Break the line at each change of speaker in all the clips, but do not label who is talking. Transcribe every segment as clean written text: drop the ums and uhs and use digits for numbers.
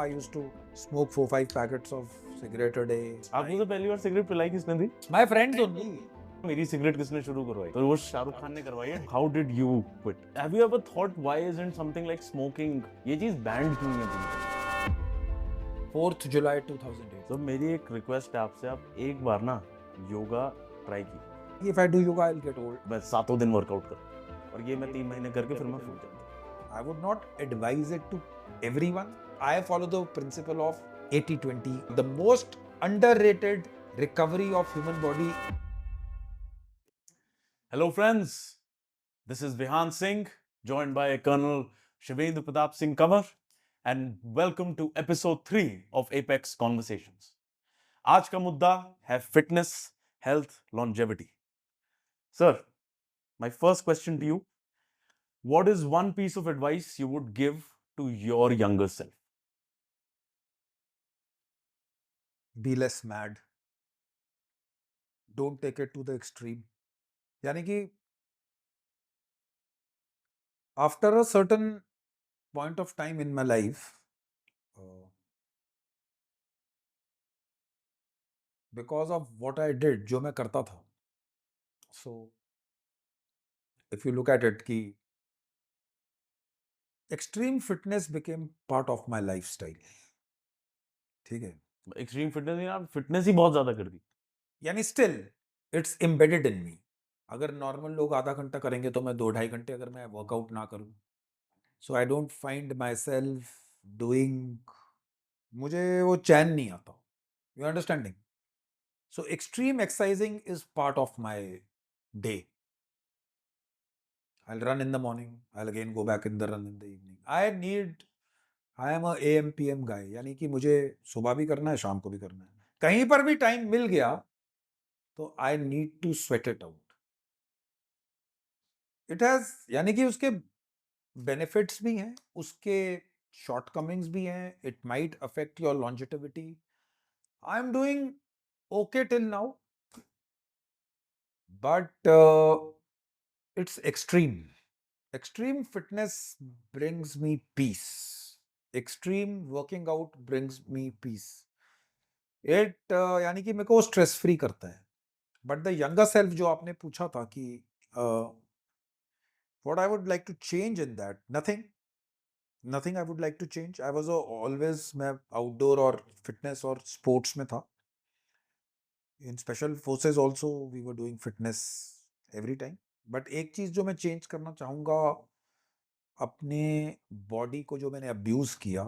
I used to smoke 4-5 packets of cigarette a day.
आपको तो पहली बार सिगरेट पिलाई किसने दी?
My friends only.
मेरी सिगरेट किसने शुरू करवाई? तो वो शाहरुख खान ने करवाई है. How did you quit? Have you ever thought why isn't something like smoking ये चीज बैंड क्यों नहीं है?
4th July 2008.
तो मेरी एक रिक्वेस्ट है आपसे, आप एक बार ना योगा ट्राई कीजिए.
If I do yoga, I'll get old.
मैं 7 दिन वर्कआउट करूँ और ये मैं 3 महीने करके फिर मैं फूट जाऊँ.
I would not advise it to everyone. I follow the principle of 80-20. The most underrated recovery of human body.
Hello friends, this is Vihan Singh, joined by Colonel Shivendra Pratap Singh Kanwar, and welcome to episode 3 of Apex Conversations. आज का मुद्दा है fitness, health, longevity. Sir, my first question to you, what is one piece of advice you would give to your younger self?
Be less mad. Don't take it to the extreme. यानी कि after a certain point of time in my life, because of what I did, जो मैं करता था, so if you look at it, कि extreme fitness became part of my lifestyle. ठीक है,
Extreme fitness नहीं, आप fitness ही बहुत ज्यादा कर दी.
यानी still it's embedded in me. अगर नॉर्मल लोग आधा घंटा करेंगे तो मैं 2-2.5 घंटे अगर मैं वर्कआउट ना करूं, so I don't find myself doing, मुझे वो चैन नहीं आता. You understanding? So extreme exercising is part of my day. I'll run in the morning, I'll again go back in the run in the evening. I am a AM PM guy, यानी कि मुझे सुबह भी करना है, शाम को भी करना है. कहीं पर भी टाइम मिल गया तो I need to sweat it out. It has, यानी कि उसके बेनिफिट्स भी हैं, उसके शॉर्टकमिंग्स भी हैं. It might affect your longevity. I am doing okay till now, but it's extreme fitness brings me peace. Extreme working out brings me peace. It यानी कि मेरे को स्ट्रेस फ्री करता है. बट द यंगर सेल्फ जो आपने पूछा था कि what I would like to change in that, nothing I would like to change. I was always, मैं outdoor और fitness और sports में था. In special forces also we were doing fitness every time. But एक चीज जो मैं change करना चाहूंगा, अपने बॉडी को जो मैंने अब्यूज किया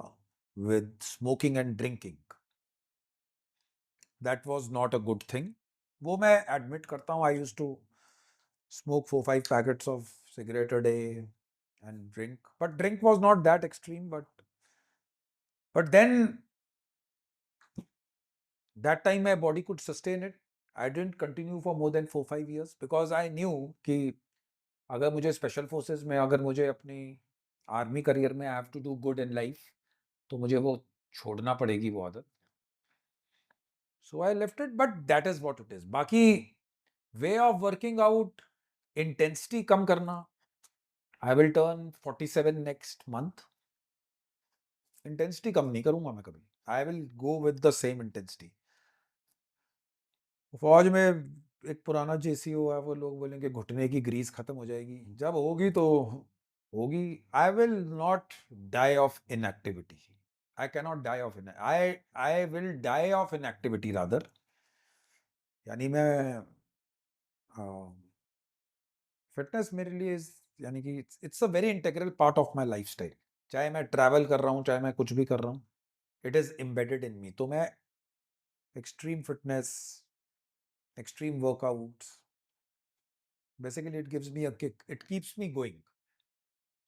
with smoking and drinking, that was not a good thing. वो मैं एडमिट करता हूँ. I used to smoke 4-5 packets of cigarette a day and drink, but drink was not that extreme. But then that time my body could sustain it. I didn't continue for more than 4-5 years because I knew कि अगर मुझे special forces में, अगर मुझे अपनी army career में I have to do good in life, तो मुझे वो छोड़ना पड़ेगी वो आदत. So I left it, but that is what it is. बाकी way of working out, intensity कम करना. I will turn 47 next month. Intensity कम नहीं करूंगा मैं कभी. I will go with the same intensity. फौज में एक पुराना जेसीओ है, वो लोग बोलेंगे घुटने की ग्रीस खत्म हो जाएगी. जब होगी तो होगी. I will not die of inactivity. I can not die of I will die of inactivity rather. यानी मैं फिटनेस मेरे लिए यानी कि it's a very integral part of my lifestyle. चाहे मैं ट्रैवल कर रहा हूँ, चाहे मैं कुछ भी कर रहा हूँ, इट इज एम्बेडेड इन मी. तो मैं extreme fitness, extreme workouts, basically it gives me a kick, it keeps me going.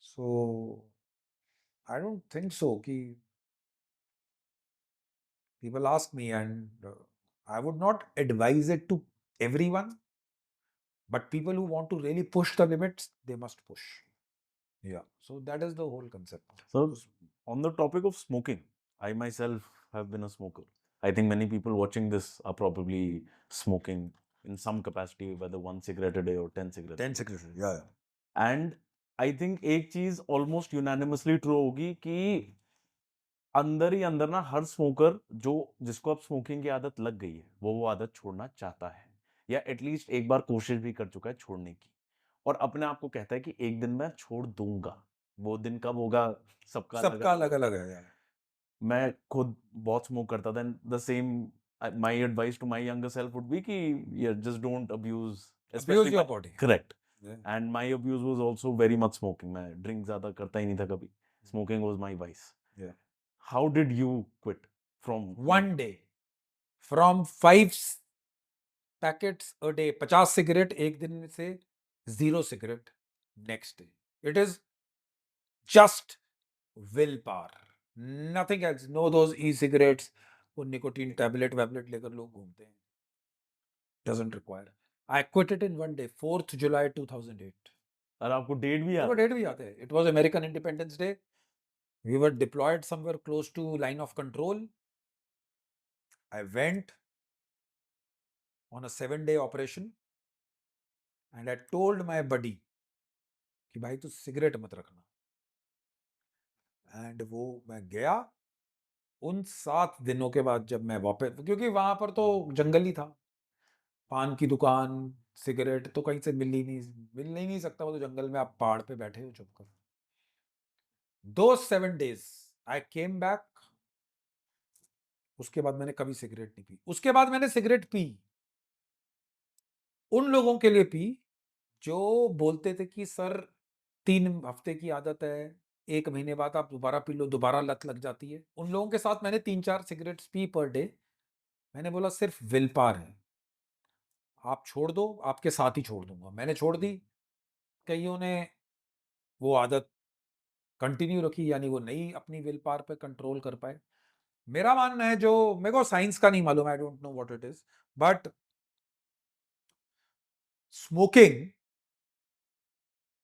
So I don't think so कि people ask me, and I would not advise it to everyone, but people who want to really push the limits, they must push. Yeah, so that is the whole concept.
So, on the topic of smoking, I myself have been a smoker. I think many people watching this are probably smoking in some capacity, whether 1 cigarette a day or 10 cigarettes.
10 seconds, yeah.
And I think एक चीज almost unanimously true होगी कि अंदर ही अंदर ना हर smoker जो जिसको अब स्मोकिंग की आदत लग गई है वो आदत छोड़ना चाहता है या एटलीस्ट एक बार कोशिश भी कर चुका है छोड़ने की और अपने आप को कहता है कि एक दिन मैं छोड़ दूंगा। वो दिन कब होगा सबका अलग
सबका
अलग
अलग
होता
अलग
है।
है यार।
मैं खुद बहुत स्मोक करता था the same my advice to my younger self would be कि यार just don't abuse specially
abuse your body.
Correct and my abuse was also very much smoking. मैं ड्रिंक ज्यादा करता ही नहीं था कभी। Smoking was my vice. How did you quit from
one day from 5 packets a day, 50 cigarette एक दिन में से 0 cigarette next day. It is just will power, nothing else. Know those E cigarettes, वो निकोटीन टैबलेट वैबलेट लेकर लोग घूमते हैं। Doesn't require. I quit it in one day, 4th July 2008।
और आपको डेट भी
मेरे
याद
को
है?
डेट भी याद है। It was American independence day. We were deployed somewhere close to line of control. I went on a 7 day operation and I told my buddy कि भाई तू सिगरेट मत रखना। एंड वो मैं गया। उन 7 दिनों के बाद जब मैं वापस, क्योंकि वहां पर तो जंगल ही था, पान की दुकान, सिगरेट तो कहीं से मिल ही नहीं सकता। वो तो जंगल में आप पहाड़ पे बैठे हो चुप कर। दो 7 days आई केम बैक। उसके बाद मैंने कभी सिगरेट नहीं पी। उसके बाद मैंने सिगरेट पी, उन लोगों के लिए पी जो बोलते थे कि सर 3 हफ्ते की आदत है, 1 महीने बाद आप दोबारा पी लो, दोबारा लत लग जाती है। उन लोगों के साथ मैंने 3-4 सिगरेट्स पी पर डे। मैंने बोला सिर्फ विल पावर है, आप छोड़ दो, आपके साथ ही छोड़ दूंगा। मैंने छोड़ दी। कईयों ने वो आदत कंटिन्यू रखी, यानी वो नहीं अपनी विल पावर पे कंट्रोल कर पाए। मेरा मानना है, जो मेरे को साइंस का नहीं मालूम, आई don't know what it is, but smoking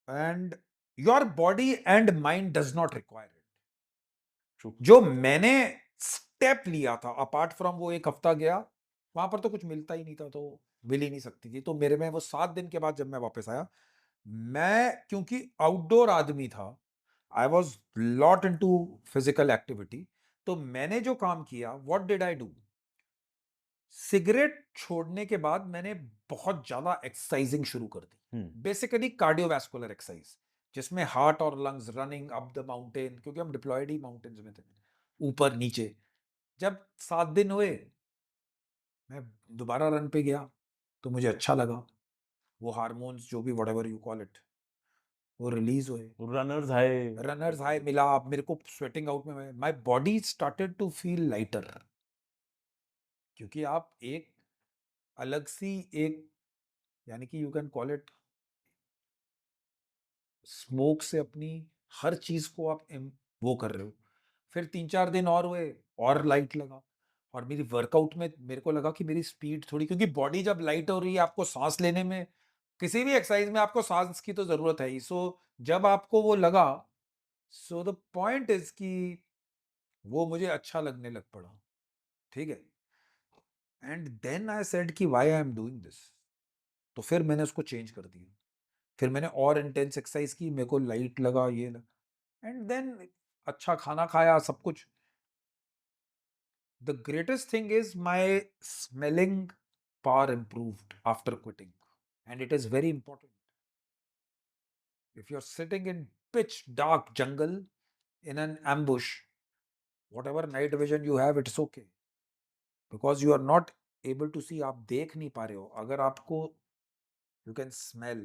and your body and mind does not require it.
True.
जो मैंने स्टेप लिया था, अपार्ट फ्रॉम वो 1 हफ्ता गया, वहां पर तो कुछ मिलता ही नहीं था, तो मिल ही नहीं सकती थी। तो मेरे में वो 7 दिन के बाद जब मैं वापस आया, मैं क्योंकि आउटडोर आदमी था, I was lot into physical activity. तो मैंने जो काम किया, what did I do, cigarette छोड़ने के बाद मैंने बहुत ज्यादा एक्सरसाइजिंग शुरू कर दी। बेसिकली कार्डियोवैस्कुलर एक्सरसाइज, जिसमें हार्ट और lungs, running up the mountain, क्योंकि हम डिप्लॉयड ही माउंटेन्स में थे, ऊपर नीचे। जब 7 दिन हुए, मैं दोबारा रन पे गया, तो मुझे अच्छा लगा। वो हार्मोन्स जो भी whatever you call it, वो रिलीज हुए।
Runners high.
रनर्स हाई मिला। अब मेरे को स्वेटिंग आउट में my body started to feel lighter, क्योंकि आप एक अलग सी एक, यानी कि you can call it, smoke से अपनी हर चीज को आप वो कर रहे हो। फिर 3-4 दिन और हुए, और लाइट लगा। और मेरी वर्कआउट में मेरे को लगा कि मेरी स्पीड थोड़ी, क्योंकि बॉडी जब लाइट हो रही है, आपको सांस लेने में, किसी भी एक्सरसाइज में आपको सांस की तो जरूरत है ही। सो जब आपको वो लगा, सो द पॉइंट इज कि वो मुझे अच्छा लगने लग पड़ा। ठीक है। एंड देन आई सेड कि why I am doing this. तो फिर मैंने उसको चेंज कर दिया। फिर मैंने और इंटेंस एक्सरसाइज की, मेरे को लाइट लगा, ये लगा। एंड देन अच्छा खाना खाया, सब कुछ। The greatest thing is my smelling power improved after quitting, and it is very important. If you're sitting in pitch dark jungle in an ambush, whatever night vision you have, it's okay, because you are not able to see, आप देख नहीं पा रहे हो। अगर आपको, you can smell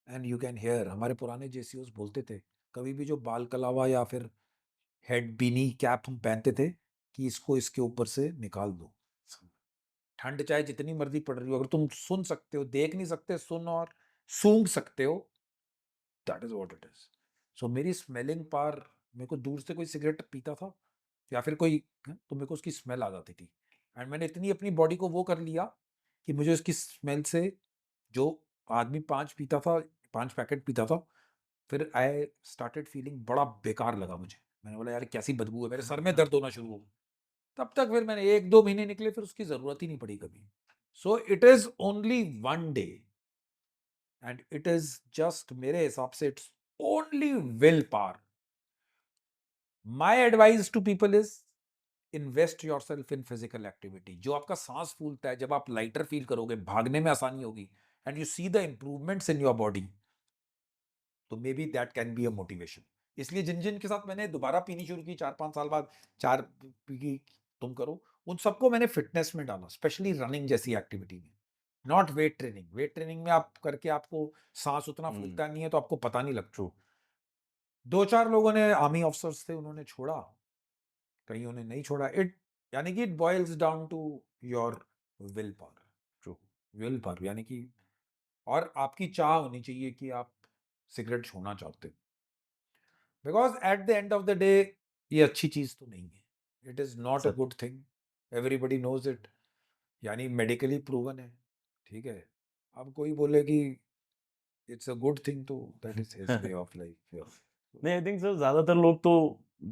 and you can hear। हमारे पुराने जेसीओस बोलते थे, कभी भी जो बाल कलावा या फिर हेड बीनी कैप हम पहनते थे, कि इसको इसके ऊपर से निकाल दो। ठंड चाहे जितनी मर्जी पड़ रही हो, अगर तुम सुन सकते हो, देख नहीं सकते, सुन और सूंघ सकते हो, that is what it is. So मेरी स्मेलिंग पावर, मेरे को दूर से कोई सिगरेट पीता था या फिर कोई, तो मेरे को उसकी स्मेल आ जाती थी। एंड मैंने इतनी अपनी बॉडी को वो कर लिया कि मुझे उसकी स्मेल से, जो आदमी 5 पैकेट पीता था, फिर आई स्टार्टेड फीलिंग बड़ा बेकार लगा मुझे। मैंने बोला यार कैसी बदबू है, मेरे सर में दर्द होना शुरू हो गया। तब तक फिर मैंने 1-2 महीने निकले, फिर उसकी जरूरत ही नहीं पड़ी कभी। So it is only one day, and it is just, मेरे हिसाब से it's only will power. My advice to people is invest yourself in physical activity. जो आपका सांस फूलता है, जब आप लाइटर फील करोगे, भागने में आसानी होगी, and you see the improvements in your body, तो may be that can be a motivation. इसलिए जिन जिन के साथ मैंने दोबारा पीनी शुरू की 4-5 साल बाद, 4 पी की तुम करो, उन सबको मैंने फिटनेस में डाला, स्पेशली रनिंग जैसी एक्टिविटी में, not weight training. Weight training में आप करके आपको सांस उतना फूलता नहीं है, तो आपको पता नहीं लगता.
True.
2-4 लोगों ने, आर्मी ऑफिसर्स थे, उन्होंने छोड़ा, कईयों ने नहीं छोड़ा. इट यानी कि it boils down to your will power.
True.
Will power यानी कि, और आपकी चाह होनी चाहिए कि आप सिगरेट छोड़ना चाहते हो. Because at the end of the day ये अच्छी चीज तो नहीं है. It is not a
sir
good thing. Everybody knows it. यानी मेडिकली प्रूवन है. ठीक है. अब कोई बोले कि इट्स अ गुड थिंग, तो that is his way of life.
नहीं, आई थिंक सर ज्यादातर लोग तो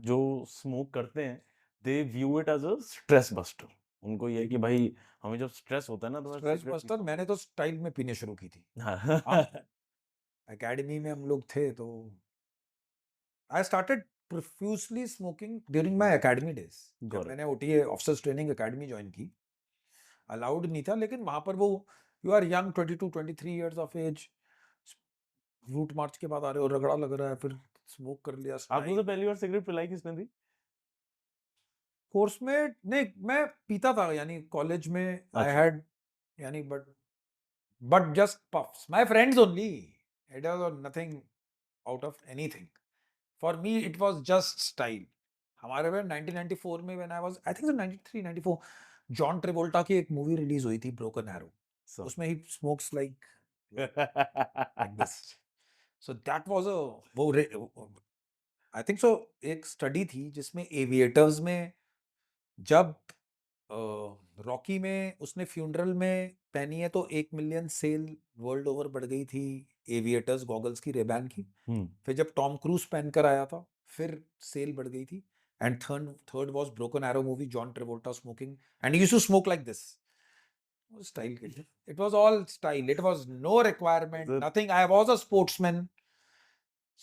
जो स्मोक करते हैं they view it as a stress buster. उनको ये है कि भाई हमें जब स्ट्रेस होता है ना तो मैं
स्ट्रेस
सिगरेट
बस्टर मैंने तो स्टाइल में पीने शुरू की थी.
हाँ.
एकेडमी में हम लोग थे, तो I started profusely smoking during my academy days. जब
Got it.
मैंने OTA officers training academy join की, अलाउड नहीं था, लेकिन वहां पर वो, you are young, 22-23 years of age, route march के बाद आ रहे हो, रगड़ा लग रहा है, फिर स्मोक कर लिया.
आपको तो पहली बार सिगरेट पिलाई किसने दी?
कोर्स में नहीं, मैं पीता था, यानी कॉलेज में आई
अच्छा.
हैड, यानी but just puffs, my friends only. It was nothing out of anything. For me it was just style. हमारे में 1994 में, when I was, I think 93 94, John Travolta की एक मूवी रिलीज हुई थी, ब्रोकन एरो.
So.
उसमें ही smokes like this. So that was a, वो आई थिंक सो, एक स्टडी थी जिसमें एविएटर्स में, जब रॉकी में उसने फ्यूनरल में पहनी है, तो 1 मिलियन सेल वर्ल्ड ओवर बढ़ गई थी एविएटर्स गॉगल्स की, रेबैन की. फिर जब टॉम क्रूज पहनकर आया था, फिर सेल बढ़ गई थी. And third was broken arrow movie, John Travolta smoking, and used to smoke like this. Style के लिए, it was all style. It was no requirement,
The-
nothing. I was a sportsman.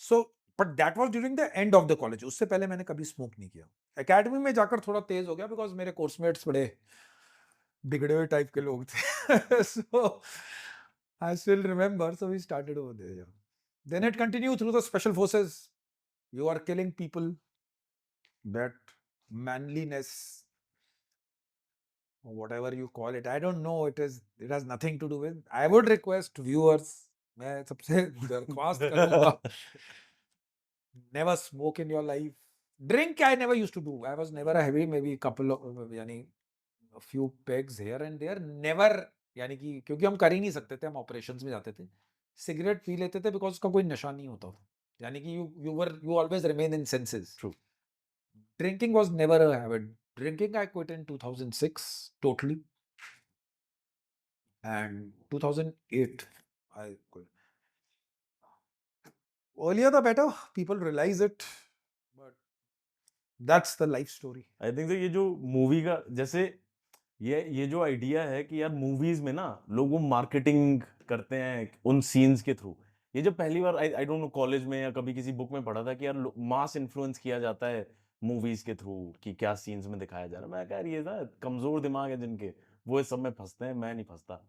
So but that was during the end of the college. उससे पहले मैंने कभी smoke नहीं किया. Academy में जाकर थोड़ा तेज हो गया, बिकॉज मेरे कोर्समेट्स बड़े बिगड़े हुए टाइप के लोग थे. So I still remember, so we started over there. Then it continue through the special forces. You are killing people. That manliness, or whatever you call it, I don't know. It has nothing to do with. I would request viewers, मैं सबसे दरख्वास्त करूंगा, never smoke in your life. Drink I never used to do. I was never a heavy, maybe couple of, यानी a few pegs here and there. Never, यानी कि क्योंकि हम कर ही नहीं सकते थे, हम ऑपरेशंस में जाते थे. सिगरेट पी लेते थे बिकॉज उसका कोई नशा नहीं होता था. यानी कि you always remain in senses.
True.
Drinking was never a habit. Drinking I quit in 2006 totally, and 2008 I quit. Earlier the better. People realize it, but that's the life story.
I think ये जो movie का जैसे ये जो idea है कि यार movies में ना लोग वो मार्केटिंग करते हैं उन सीन्स के थ्रू. ये जब पहली बार आई डोंट नो कॉलेज में या कभी किसी बुक में पढ़ा था कि यार मास इन्फ्लुएंस किया जाता है मूवीज के थ्रू कि क्या सीन्स में दिखाया जा रहा है. मैं कह ये ना कमजोर दिमाग है जिनके, वो इस सब में फंसते हैं, मैं नहीं फंसता.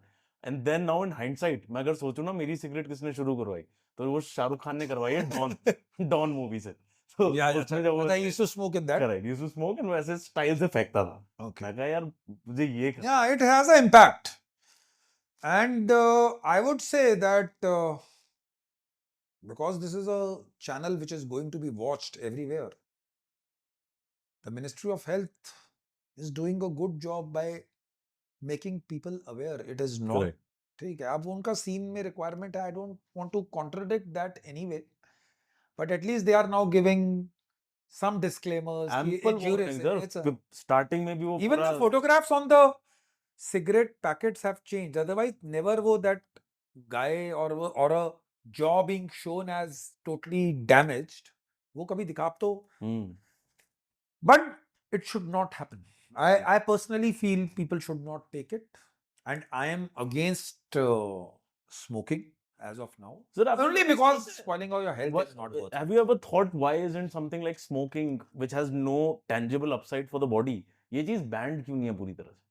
And then now in hindsight मैं अगर सोचूं ना मेरी सिगरेट किसने शुरू करवाई, तो वो शाहरुख खान ने करवाई है डॉन. डॉन मूवी से. तो उसमें जब वो
But I used to smoke in that.
Correct used to smoke and वैसे स्टाइल से फेंकता था.
Okay.
मैं कहा यार मुझे ये
Yeah, it has an impact. And I would say that because this is a channel which is going to be watched everywhere, the Ministry of Health is doing a good job by making people aware. It is not.
Correct.
ठीक है. अब उनका scene में requirement है. I don't want to contradict that anyway, but at least they are now giving some disclaimers.
Ample warning sir. Starting में भी वो
Even
पूरा
the photographs on the cigarette packets have changed. Otherwise, never wo that guy or a jaw being shown as totally damaged. वो कभी दिखा तो. But it should not happen. I personally feel people should not take it, and I am against smoking as of now.
Sir, आपने
Only
कभी
because
सोचा है,
spoiling all your health
what,
is not worth
have
it.
you ever thought why isn't something like smoking which has no tangible upside for the body, ये चीज band क्यों नहीं है पूरी तरह से,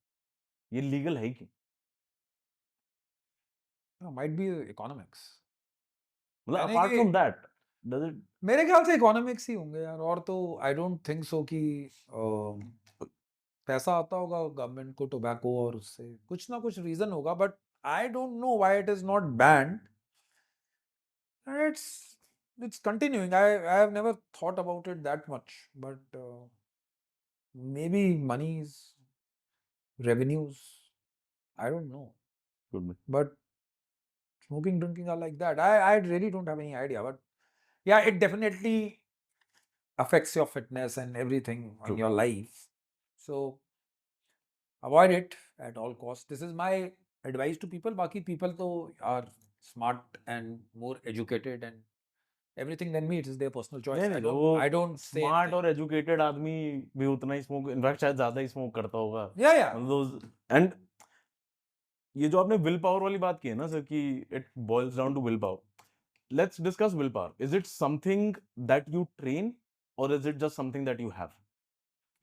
ये लीगल है क्यों?
No, might be economics.
मतलब
यानी
अपार्ट
कि
फ्रॉम दैट डज इट
मेरे ख्याल से इकोनॉमिक्स ही होंगे यार, और तो आई डोंट थिंक सो कि पैसा आता होगा गवर्नमेंट को टोबैको, और उससे कुछ ना कुछ रीजन होगा, but I don't know why it is not band. It's continuing. I have never thought about it that much, but maybe money's revenues. I don't know,
good
but smoking, drinking are like that. I really don't have any idea, but yeah, it definitely affects your fitness and everything
True.
in your life. So avoid it at all costs. This is my advice to people. Baki people though are smart and more educated and everything than me. It is their personal choice.
नहीं
I
नहीं
don't.
वो
I don't say
smart
anything.
और educated आदमी भी उतना ही smoke, in fact शायद ज्यादा ही smoke करता होगा,
Yeah, yeah.
मतलब एंड ये जो आपने विल पावर वाली बात की है ना सर कि it boils down to will power, let's discuss will power. Is it something that you train और is it just something that you have?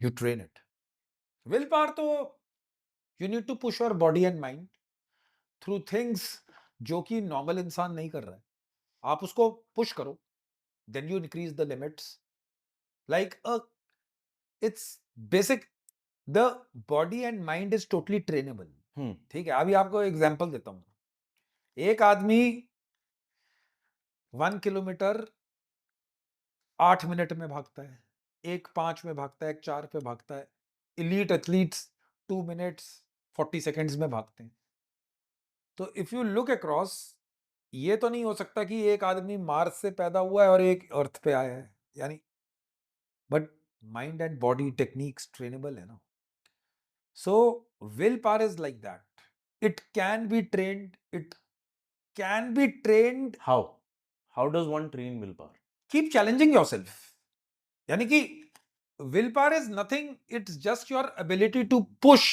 You train it. Willpower though, you need to push your body and mind through things जो कि normal इंसान नहीं कर रहा है. आप उसको पुश करो, then you increase the limits. Like it's basic. The body and mind is totally trainable. ठीक है, अभी आपको एग्जांपल देता हूँ. एक आदमी 1 किलोमीटर 8 मिनट में भागता है, एक 5 में भागता है, एक 4 पे भागता है. Elite athletes 2 minutes 40 seconds में भागते हैं. तो इफ यू लुक अक्रॉस, ये तो नहीं हो सकता कि एक आदमी मार्स से पैदा हुआ है और एक अर्थ पे आया है, यानी, but mind and body techniques trainable है ना. So will power is like that. It can be trained. It can be trained.
How does one train will power?
Keep challenging yourself. यानी कि will power is nothing. It's just your ability to push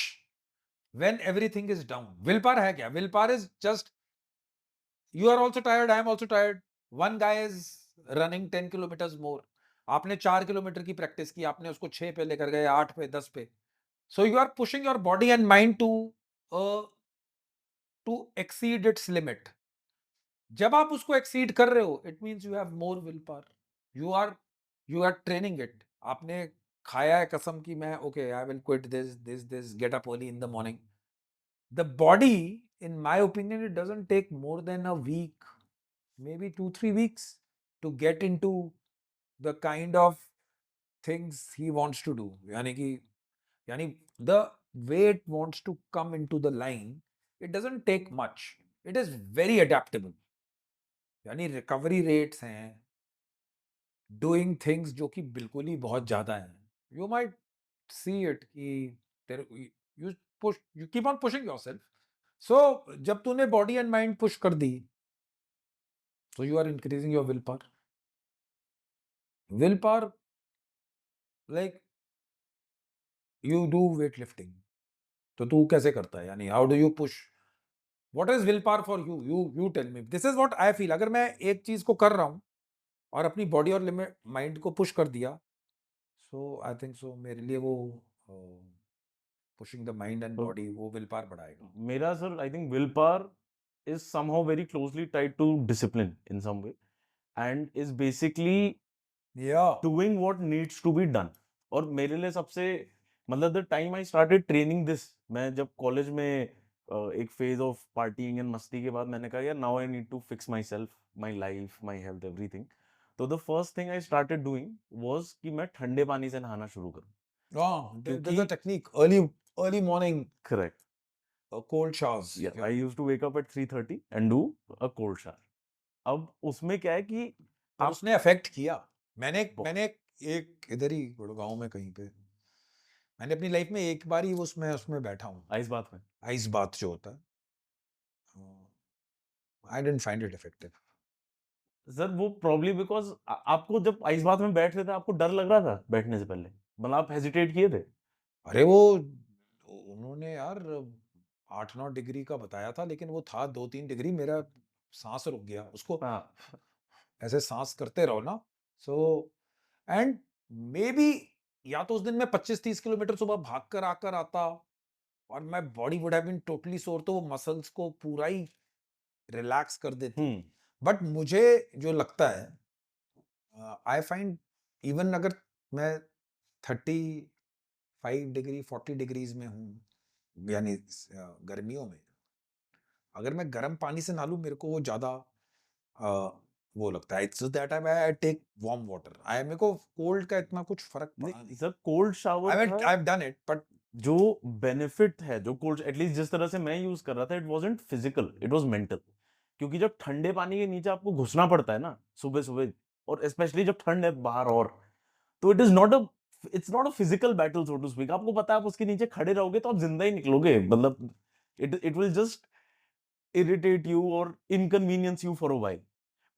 when everything is down. Will power है क्या? Will power is just, you are also tired, I am also tired. One guy is running 10 kilometers more. आपने 4 kilometre की practice की, आपने उसको 6 पे लेकर गए, 8 पे, 10 पे. So you are pushing your body and mind to exceed its limit. जब आप उसको exceed कर रहे हो, it means you have more willpower. You are training it. आपने खाया है कसम की मैं, okay, I will quit this, get up early in the morning. The body, in my opinion, it doesn't take more than a week, maybe 2-3 weeks to get into the kind of things he wants to do. Yani the way it wants to come into the line, it doesn't take much. It is very adaptable. यानी recovery rates हैं, doing things जो कि बिल्कुल ही बहुत ज़्यादा हैं. You might see it कि you keep on pushing yourself. So जब तूने body and mind push कर दी, so you are increasing your willpower. Willpower, like you do weightlifting. तो तू कैसे करता है? यानी how do you push? What is willpower for you? You tell me. This is what I feel. अगर मैं एक चीज को कर रहा हूँ और अपनी बॉडी और लिमिट माइंड को पुश कर दिया, so I think so मेरे लिए वो pushing the mind and body, वो विल पावर बढ़ाएगा.
मेरा sir I think will power is somehow very closely tied to discipline in some way and is basically
Yeah.
doing what needs to be done. और मेरे लिए सबसे मतलब the time I started training this, मैं जब college में एक phase of partying and मस्ती के बाद मैंने कहा यार now I need to fix myself, my life, my health, everything. तो the first thing I started doing was कि मैं ठंडे पानी से नहाना शुरू करूं.
There's a technique. Early morning.
Correct.
Cold showers.
Yeah, I used to wake up at 3:30 and do a cold shower. अब उसमें क्या है कि
और उसने अफेक्ट किया. मैंने
बहुत.
एक इधर ही गुड़गांव में कहीं पे, मैंने अपनी लाइफ में एक बार ही उसमें बैठा हूँ,
आइस बात में.
आइस बात जो होता है. I didn't find it effective.
Sir वो प्रॉब्ली बिकॉज आपको जब आइस बात में बैठ रहे थे आपको डर लग रहा था बैठने से पहले, मतलब आप हेजिटेट किए थे?
अरे वो उन्होंने यार 8-9 डिग्री का बताया था, लेकिन वो था 2-3 डिग्री. मेरा सांस रुक गया, उसको
हाँ,
ऐसे सांस करते रहो ना, सो एंड मे बी या तो उस दिन मैं 25-30 किलोमीटर सुबह भाग कर आकर आता और my body would have been totally sore, तो वो मसल्स को पूरा ही रिलैक्स कर देती। बट मुझे जो लगता है, आई फाइंड इवन अगर मैं 35 डिग्री 40 डिग्रीज में हूँ, यानी गर्मियों में, अगर मैं गर्म पानी से नहा लूं, मेरे को वो ज्यादा वो लगता है। It's that I take warm water, I मेरे को कोल्ड का इतना कुछ फर्क पड़ा
नहीं
नहीं।
सर, कोल्ड शावर
आई
का
हैव डन इट, बट
जो बेनिफिट है, जो कोल्ड एटलीस्ट जिस तरह से मैं यूज कर रहा था, it wasn't physical, it was mental. क्योंकि जब ठंडे पानी के नीचे आपको घुसना पड़ता है ना सुबह सुबह, और स्पेशली जब ठंड है बाहर, और तो it's not a physical battle so to speak. आपको पता है आप उसके नीचे खड़े रहोगे तो आप जिंदा ही निकलोगे, मतलब it will just irritate you or inconvenience you for a while,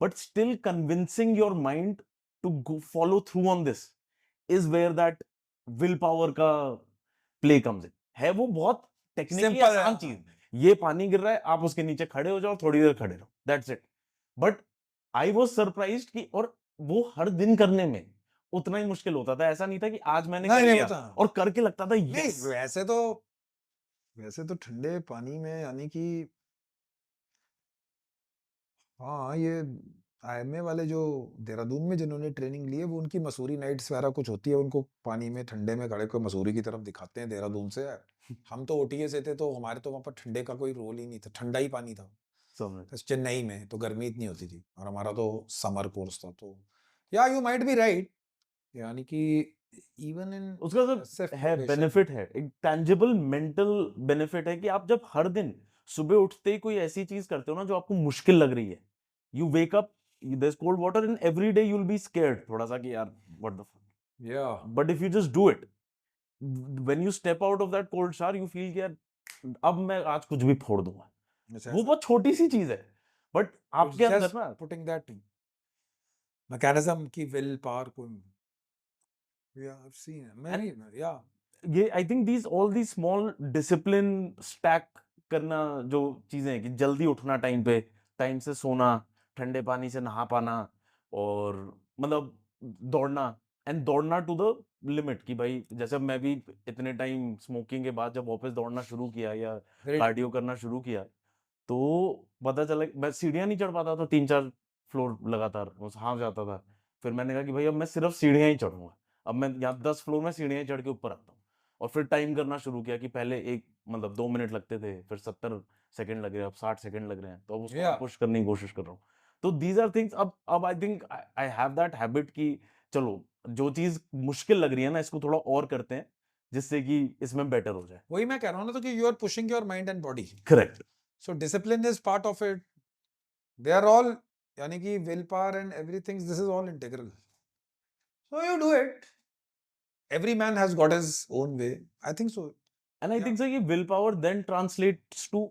but still convincing your mind to follow through on this is where that willpower का play comes in। है वो बहुत टेक्निकली
सिंपल
आसान चीज, ये पानी गिर रहा है, आप उसके नीचे खड़े हो जाओ, थोड़ी देर खड़े रहो, that's it. But I was surprised कि, और वो हर दिन करने में उतना ही मुश्किल होता था। ऐसा नहीं था कि आज मैंने कर
नहीं
लिया
होता
और करके लगता था
नहीं।
यस।
वैसे तो ठंडे पानी में, यानी कि हाँ, ये आईएमए वाले जो देहरादून में जिन्होंने ट्रेनिंग ली है, वो उनकी मसूरी नाइट्स वगैरह कुछ होती है, उनको पानी में ठंडे में खड़े को मसूरी की तरफ दिखाते हैं देहरादून से। हम तो ओटीए से थे, तो हमारे तो वहाँ पर ठंडे का कोई रोल ही नहीं था, ठंडा ही पानी था।
समझ
तो चेन्नई में तो गर्मी इतनी होती थी, और हमारा तो समर कोर्स था, तो या यू माइट बी राइट, यानी कि इवन इन
उसका
SF
सब है,
प्रोफेशन।
बेनिफिट है, एक टैंजिबल मेंटल बेनिफिट है कि आप जब हर दिन सुबह उठते ही कोई ऐसी चीज करते हो ना जो आपको मुश्किल लग रही है, you wake up, there is cold water, in every day you will be scared थोड़ा सा कि यार व्हाट द फक,
या
but if you just do it, when you step out of that cold shower, you feel कि यार अब मैं आज कुछ भी फोड़ दूंगा। वो बहुत छोटी सी चीज है, बट आपके अंदर
जस्ट
ना,
पुटिंग दैट मैकेनिज्म की विल पावर को, या आई हैव सीन, मैं
एंड
भी या
ये I think these all the small discipline stack करना, जो चीजें हैं कि जल्दी उठना टाइम पे, टाइम से सोना, ठंडे पानी से नहा पाना, और मतलब दौड़ना, एंड दौड़ना टू द लिमिट, कि भाई जैसे मैं भी इतने टाइम स्मोकिंग के बाद जब वापस दौड़ना शुरू किया या
वेरी
कार्डियो करना शुरू किया, तो पता चला कि मैं सीढ़ियां नहीं चढ़ पाता था, 3-4 फ्लोर लगातार हाँ जाता था। फिर मैंने कहा कि भाई अब मैं सिर्फ सीढ़ियां ही चढ़ूंगा, अब मैं यहाँ 10 फ्लोर में सीढ़ियां ही चढ़ के ऊपर आता हूँ। और फिर टाइम करना शुरू किया कि पहले एक मतलब 2 मिनट लगते थे, फिर 70 सेकंड लग रहे हैं, अब 60 सेकंड लग रहे हैं, तो अब उसको
या
पुश करने की कोशिश कर रहा हूँ। तो दीज आर थिंग्स, अब I think I have that habit कि चलो जो चीज मुश्किल लग रही है ना, इसको थोड़ा और करते हैं जिससे कि इसमें बेटर हो जाए।
वही मैं कह रहा हूँ ना, तो कि you are pushing your mind and body,
correct.
So discipline is part of it, they are all, यानी कि will power and everything, this is all integral, so you do it, every man has got his own way, I think so।
And I
या
think sir ये will power then translates to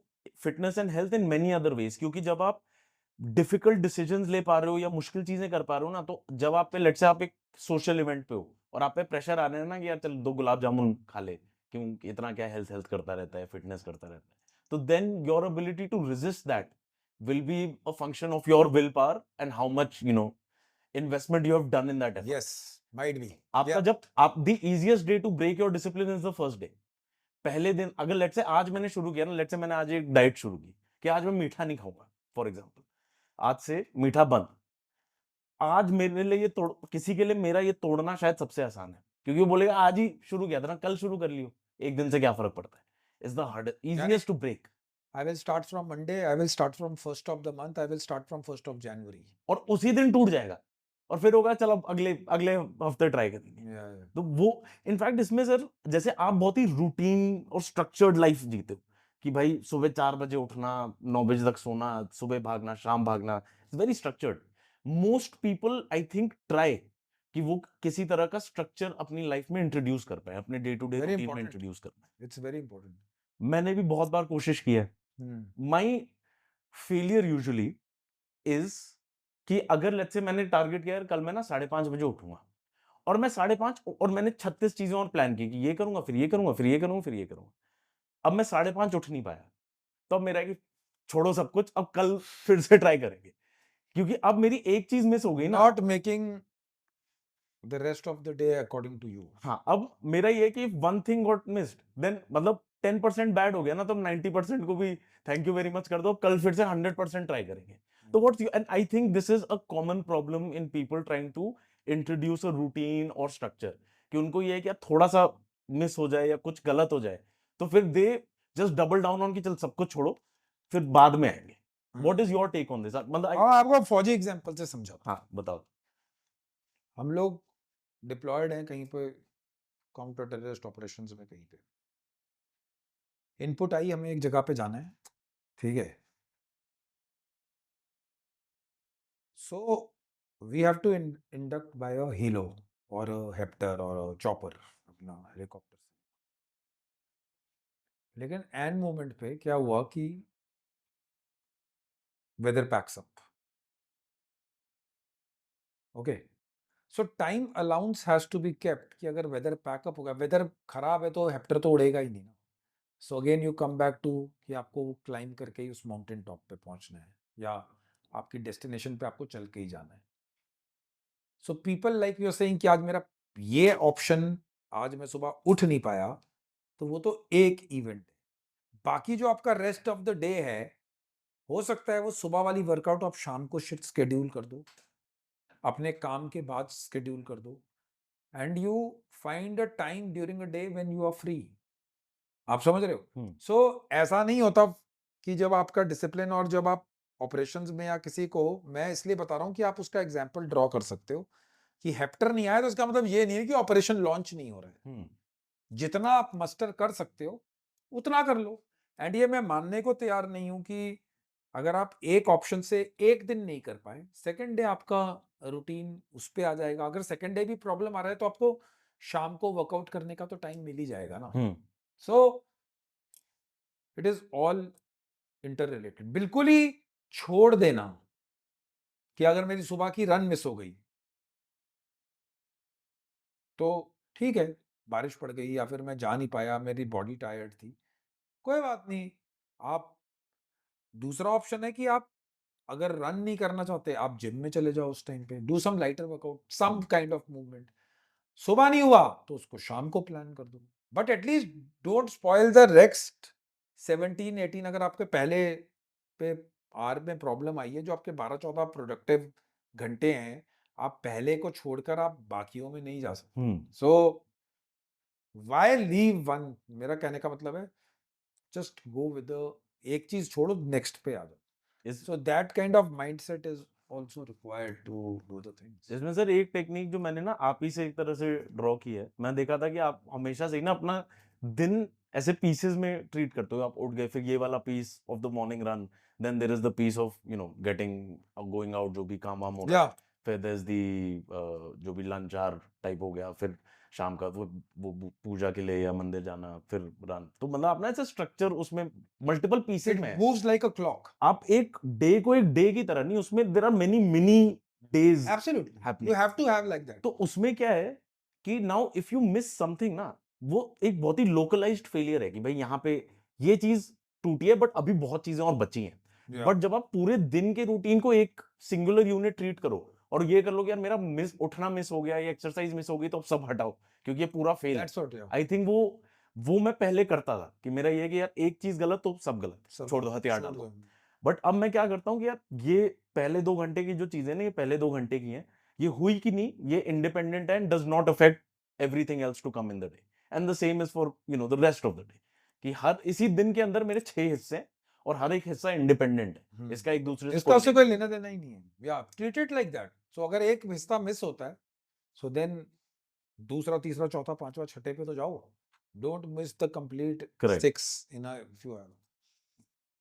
fitness and health in many other ways, क्योंकि जब आप difficult decisions ले पा रहे हो या मुश्किल चीजें कर पा रहे हो ना, तो जब आप पे, लेट से आप एक सोशल इवेंट पे हो और आप पे प्रेशर आ रहे हैं ना कि यार चल 2 गुलाब जामुन खा ले, क्यों इतना क्या हेल्थ हेल्थ करता रहता है, फिटनेस करता रहता है, तो then your ability to resist that will be a function of your will power and how much investment you have done in that effort.
yes, might be,
आपका
yeah,
जब आप the easiest day to break your discipline is the first day. पहले दिन अगर late से आज मैंने शुरू किया ना, लेट से मैंने आज एक डाइट शुरू की कि आज मैं मीठा नहीं खाऊंगा, फॉर एग्जांपल आज से मीठा बंद। आज मेरे लिए ये तोड़, किसी के लिए मेरा ये तोड़ना शायद सबसे आसान है, क्योंकि वो बोलेगा आज ही शुरू किया था ना, कल शुरू कर लियो, एक दिन से क्या फर्क पड़ता है। इज द हार्ड
यानी
easiest to break.
I will start from Monday, I will start from first of the month, I will start from 1st of January।
और उसी दिन टूट जाएगा, और फिर होगा चलो अगले अगले हफ्ते ट्राई करेंगे।
yeah,
तो वो इनफैक्ट इसमें सर, जैसे आप बहुत ही रूटीन और स्ट्रक्चर्ड लाइफ जीते हो कि भाई सुबह 4 बजे उठना, 9 बजे तक सोना, सुबह भागना, शाम भागना, it's very structured. Most people I think try कि वो किसी तरह का स्ट्रक्चर अपनी लाइफ में इंट्रोड्यूस कर पाए, अपने day to day
very
routine में
important,
इंट्रोड्यूस कर पाए।
it's very important।
मैंने भी बहुत बार कोशिश की है। माई फेलियर यूजुअली इज कि अगर लेट्स से मैंने टारगेट किया यार कल मैं ना 5:30 बजे उठूंगा, और मैं 5:30, और मैंने 36 चीजें और प्लान की कि ये करूंगा, फिर ये करूंगा, फिर ये करूंगा, फिर ये करूंगा, अब मैं 5:30 उठ नहीं पाया, तो अब मेरा है कि छोड़ो सब कुछ, अब कल फिर से ट्राई करेंगे, क्योंकि अब मेरी एक चीज मिस हो गई ना।
Not making the rest of the day according to you.
हाँ, अब मेरा ये है कि one thing got missed, then मतलब 10% बैड हो गया ना, तो 90% को भी थैंक यू वेरी मच कर दो, कल फिर से 100% ट्राई करेंगे। तो what's you, and I think this is a common problem in people trying to introduce a routine और स्ट्रक्चर, कि उनको ये है कि यार थोड़ा सा मिस हो जाए या कुछ गलत हो जाए, तो फिर they just double down on कि चल सब कुछ छोड़ो, फिर बाद में आएंगे। What is your take on this? मतलब
हाँ, आपको फौजी एग्जांपल से समझाता हूँ।
हाँ बताओ।
हम लोग डिप्लॉयड हैं कहीं पे काउंटर टेररिस्ट ऑपरेशंस में, कहीं पे इनपुट आई, हमें एक जगह पे जाना है, ठीक है। So we have to induct by a helo और अ हेप्टर और अ चॉपर, अपना हेलीकॉप्टर से। लेकिन एंड मोमेंट पे क्या हुआ कि weather packs up, okay. So time allowance has to be kept कि अगर वेदर पैकअप होगा, वेदर खराब है तो हेप्टर तो उड़ेगा ही नहीं ना। So again you come back to कि आपको क्लाइंब करके ही उस माउंटेन टॉप पे पहुंचना है, या आपकी डेस्टिनेशन पे आपको चल के ही जाना है। So people like you are saying कि आज मेरा ये ऑप्शन, आज मैं सुबह उठ नहीं पाया, तो वो तो एक इवेंट है। बाकी जो आपका रेस्ट ऑफ द डे है, हो सकता है वो सुबह वाली वर्कआउट आप शाम को शिफ्ट शेड्यूल कर दो, अपने काम के बाद शेड्यूल कर दो, and you find a time during a day when you are free. आप समझ रहे हो? सो ऐसा नहीं होता कि जब आपका डिसिप्लिन, और जब आप ऑपरेशंस में या किसी को, मैं इसलिए बता रहा हूं कि आप उसका एग्जांपल ड्रॉ कर सकते हो कि हेप्टर नहीं आया तो इसका मतलब ये नहीं है कि ऑपरेशन लॉन्च नहीं हो रहा है। जितना आप मस्टर कर सकते हो उतना कर लो। एंड ये मैं मानने को तैयार नहीं हूं कि अगर आप एक ऑप्शन से एक दिन नहीं कर पाए, सेकेंड डे आपका रूटीन उस पे आ जाएगा। अगर सेकेंड डे भी प्रॉब्लम आ रहा है तो आपको शाम को वर्कआउट करने का तो टाइम मिल ही जाएगा ना। So it is all inter related. बिल्कुल ही छोड़ देना कि अगर मेरी सुबह की रन मिस हो गई तो ठीक है, बारिश पड़ गई या फिर मैं जा नहीं पाया, मेरी बॉडी टायर्ड थी, कोई बात नहीं। आप, दूसरा ऑप्शन है कि आप अगर रन नहीं करना चाहते, आप जिम में चले जाओ उस टाइम पे, do some lighter workout, some kind of movement. सुबह नहीं हुआ तो उसको शाम को प्लान कर दो, but at least don't spoil the next 17-18। अगर आपके पहले पे आर में प्रॉब्लम आई है, जो आपके 12-14 प्रोडक्टिव घंटे हैं, आप पहले को छोड़कर आप बाकियों में नहीं जा सकते। सो व्हाई लीव वन, मेरा कहने का मतलब है जस्ट गो विद, एक चीज छोड़ो नेक्स्ट पे आ जाओ। So that kind of mindset is also required to do the things.
इसमें सर एक टेक्निक जो मैंने ना आप ही से एक तरह से ड्रॉ की है, मैं देखा था कि आप हमेशा से ही ना अपना दिन ऐसे पीसेस में ट्रीट करते हो। आप उठ गए, फिर ये वाला piece of the morning run, then there is the piece of getting going out, जो भी काम वाम हो रहा है, फिर देयर इज दी जो भी लंच आवर टाइप हो गया, फिर शाम का वो पूजा के लिए या मंदिर जाना, फिर रन। तो मतलब अपना ऐसा स्ट्रक्चर उसमें मल्टीपल पीसेस में है।
Moves like a clock.
आप एक डे को एक डे की तरह नहीं, उसमें there are many mini days
absolutely,
happening.
You have to have like that.
तो उसमें क्या है कि now if you miss something ना, वो एक बहुत ही लोकलाइज्ड फेलियर है कि भाई यहाँ पे ये चीज टूटी है, बट अभी बहुत चीजें और बची हैं। बट जब आप पूरे दिन के रूटीन को एक सिंगुलर यूनिट ट्रीट करो और ये कर लो कि यार मेरा उठना मिस हो गया या एक्सरसाइज मिस हो गई, तो अब सब हटाओ क्योंकि ये पूरा फेल है। आई थिंक वो मैं पहले करता था कि मेरा ये है कि यार एक चीज गलत तो सब गलत, छोड़ दो, हथियार डालो। बट अब मैं क्या करता हूँ कि यार ये पहले 2 घंटे की जो चीजें ना, ये पहले 2 घंटे की हैं, ये हुई कि नहीं, ये independent and does not affect everything else to come in the day, and the same is for the rest of the day, कि हर इसी दिन के अंदर मेरे 6 हिस्से हैं और हर एक हिस्सा इंडिपेंडेंट है, इसका एक दूसरे से
इसका उससे कोई लेना देना ही नहीं है। या ट्रीट इट लाइक दैट। सो अगर एक हिस्सा मिस होता है, सो देन दूसरा, तीसरा, चौथा, पांचवा, छठे पे तो जाओ। Don't miss the complete 6 in a few hour.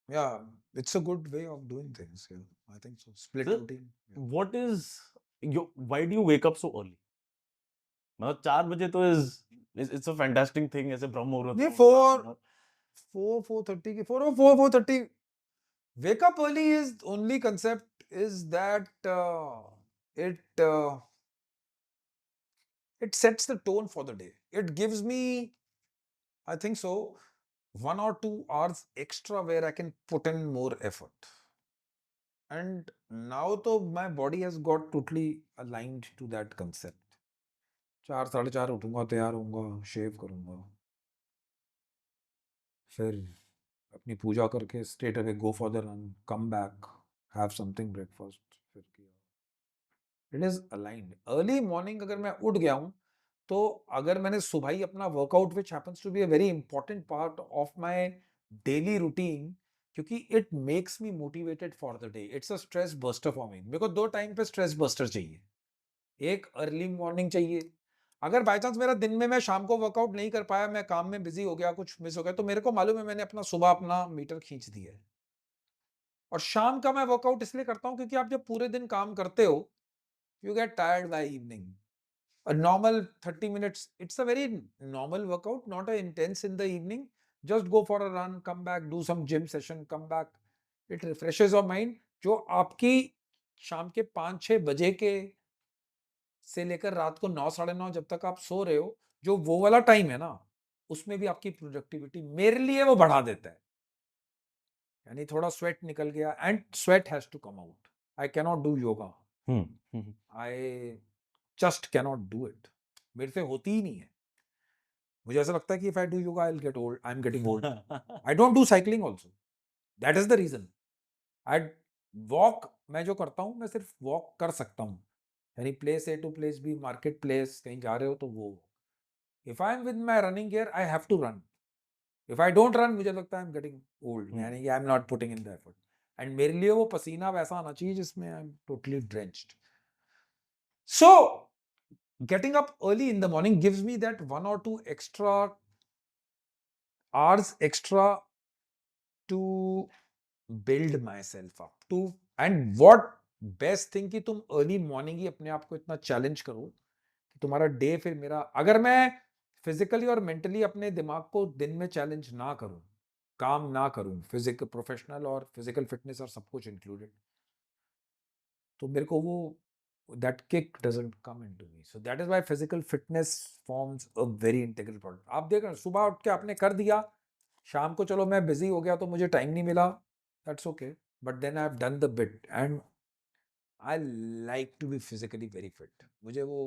Yeah, it's a good way of doing things. Yeah, I think so. Split
Sir,
routine.
what is why do you wake up so early? मतलब 4 बजे तो it's a fantastic thing, ऐसे ब्रह्म मुहूर्त
नहीं,
में
4:30 4:30. Wake up early is only concept is that it it sets the tone for the day. It gives me, I think so, 1 or 2 hours extra where I can put in more effort. And now तो my body has got totally aligned to that concept. 4 साढ़े 4 उठूंगा, तैयार होऊंगा, शेव करूंगा, फिर अपनी पूजा करके straight away go for the run, come back, have something breakfast, फिर किया. It is aligned. Early morning अगर मैं उठ गया हूँ, तो अगर मैंने सुबह ही अपना workout which happens to be a very important part of my daily routine, क्योंकि it makes me motivated for the day. It's a stress buster for me. मेरे को 2 टाइम पे स्ट्रेस बस्टर चाहिए. एक अर्ली मॉर्निंग चाहिए. अगर by chance मेरा दिन में मैं शाम को वर्कआउट नहीं कर पाया, मैं काम में बिजी हो गया, कुछ मिस हो गया, तो मेरे को मालूम है मैंने अपना सुबह अपना मीटर खींच दिया है. और शाम का मैं वर्कआउट इसलिए करता हूँ क्योंकि आप जब पूरे दिन काम करते हो, you get tired by evening. A normal 30 minutes, it's a very normal workout, not a intense in the evening. Just go for a run, come back, do some gym session, come back. It refreshes your mind. जो आपकी शाम के 5-6 बजे के से लेकर रात को 9 साढ़े 9 जब तक आप सो रहे हो, जो वो वाला टाइम है ना, उसमें भी आपकी प्रोडक्टिविटी मेरे लिए वो बढ़ा देता है. यानी थोड़ा स्वेट निकल गया, and sweat has to come out. I cannot do yoga. I just cannot do it. मेरे से होती ही नहीं है. मुझे ऐसा लगता है कि if I do yoga I will get old. I am getting old. I don't do cycling also. That is the reason. I walk, मैं जो करता हूँ मैं सिर्फ वॉक कर सकता हूँ. यानी place A to place B, market place, कहीं जा रहे हो तो वो. If I am with my running gear I have to run. If I don't run, मुझे लगता है आई एम गेटिंग ओल्ड. यानी I am not putting in the effort. And मेरे लिए वो पसीना वैसा आना चाहिए जिसमें I am totally drenched. So getting up early in the morning gives me that 1 or 2 extra hours extra to build myself up to. And what best thing कि तुम early morning ही अपने आप को इतना challenge करो कि तुम्हारा डे, फिर मेरा, अगर मैं फिजिकली और मेंटली अपने दिमाग को दिन में चैलेंज ना करूं, काम ना करूं, फिजिकल, प्रोफेशनल और फिजिकल फिटनेस और सब कुछ इंक्लूडेड, तो मेरे को वो that kick doesn't come into me. So that is why physical fitness forms a very integral part. आप देख रहे हैं, सुबह उठ के आपने कर दिया, शाम को चलो मैं बिजी हो गया तो मुझे टाइम नहीं मिला, that's okay. But then I've done the bit and I like to be physically very fit. मुझे वो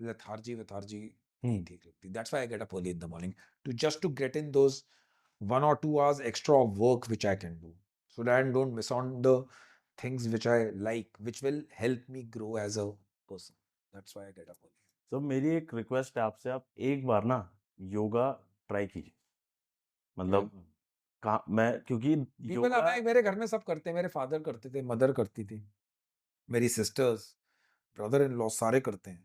lethargy नहीं ठीक लगती. That's why I get up early in the morning to just to get in those 1 or 2 hours extra of work which I can do, so that I don't miss on the things which I like, which will help me grow as a person. That's why I get up early.
तो मेरी एक request है आपसे, आप एक बार ना yoga try कीजिए. मतलब मैं क्योंकि
People are, मेरे घर में सब करते हैं. मेरे फादर करते थे, मदर करती थी, मेरी सिस्टर्स, ब्रदर इन लॉ सारे करते हैं.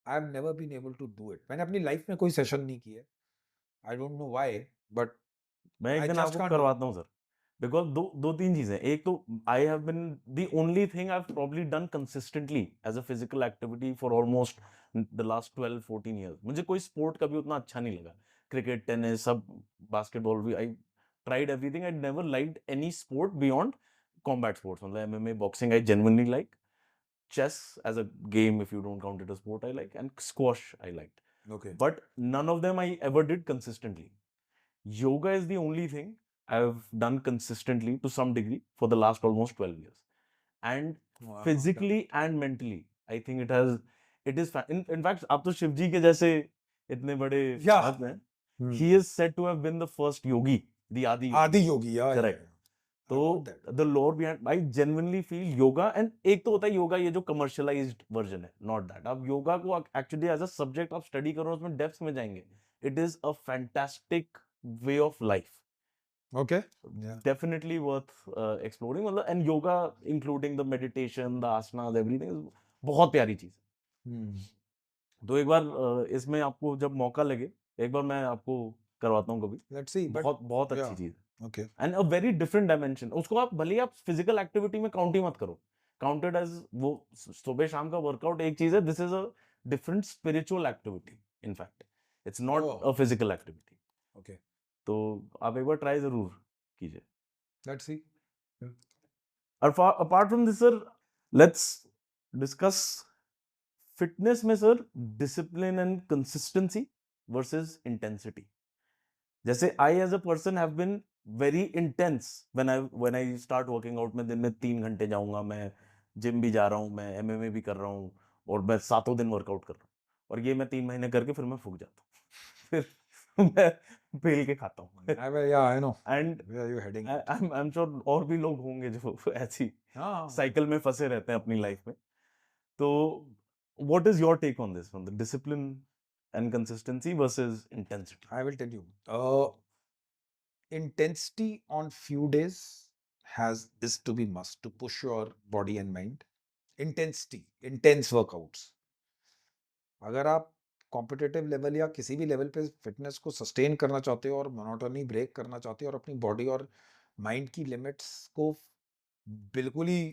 I have never been able to do it. मैंने अपनी लाइफ में कोई सेशन नहीं किया. I don't know why, but
मैं एक
I
दिन
just
आपको
can't do it.
करवाता हूँ सर. बिकॉज दो तीन चीजें. एक तो I have been the only thing I have probably done consistently as a physical activity for almost the last 12-14 years. मुझे कोई स्पोर्ट कभी उतना अच्छा नहीं लगा. क्रिकेट, टेनिस, सब, बास्केटबॉल भी, I tried everything. I never liked any sport beyond combat sports. मतलब MMA, boxing I genuinely like. chess as a game, if you don't count it as sport, I like, and squash I liked.
Okay.
But none of them I ever did consistently. Yoga is the only thing I've done consistently to some degree for the last almost 12 years. And
No, I've not
physically and mentally, I think it is, in fact, आप तो शिव जी के जैसे इतने बड़े
Yeah.
भक्त हैं. He is said to have been the first yogi, the Adi Yogi.
Adi Yogi. Yeah,
Correct.
yeah.
तो the lower behind, I genuinely feel yoga, and एक तो होता है योगा ये जो कमर्शियलाइज्ड वर्जन है, नॉट दैट. आप योगा को एक्चुअली एज अ सब्जेक्ट आप स्टडी करो, उसमें डेप्थ में जाएंगे. It is a fantastic way of life.
Okay.
Definitely worth exploring. मतलब, and yoga including the meditation, the asanas, everything, बहुत प्यारी चीज है. तो एक बार इसमें आपको जब मौका लगे, एक बार मैं आपको करवाता हूँ कभी.
Let's see. But
बहुत अच्छी
yeah.
चीज है.
Okay.
And a very different dimension. उसको आप भले ही आप फिजिकल एक्टिविटी में काउंट ही मत करो. काउंटेड एज वो सुबह शाम का वर्कआउट एक चीज है. This is a different spiritual activity. In fact it's not
Oh.
A physical activity.
Okay.
तो आप एक बार ट्राई जरूर कीजिए.
Let's see.
Apart from this sir, let's discuss fitness में sir discipline and consistency versus intensity. जैसे I as a person have been very intense when I start working out. मैं दिन में 3 घंटे जाऊंगा, मैं जिम भी जा रहा हूँ, मैं एमएमए भी कर रहा हूँ, और मैं 7 दिन वर्कआउट कर रहा हूँ। और ये मैं 3 महीने करके फिर मैं फूक जाता हूँ फिर मैं फेल के खाता हूँ।
Yeah, I know
and
where you're heading.
I am sure और भी लोग होंगे जो ऐसी
हाँ,
साइकिल में फंसे रहते हैं अपनी लाइफ में। तो what is your take on this, on the discipline and consistency versus intensity?
I will tell you. Intensity on few days has is to be must to push your body and mind. Intensity, intense workouts. अगर आप competitive level या किसी भी level पे fitness को sustain करना चाहते हो और मोनोटोनी ब्रेक करना चाहते हो और अपनी बॉडी और माइंड की लिमिट्स को बिल्कुल ही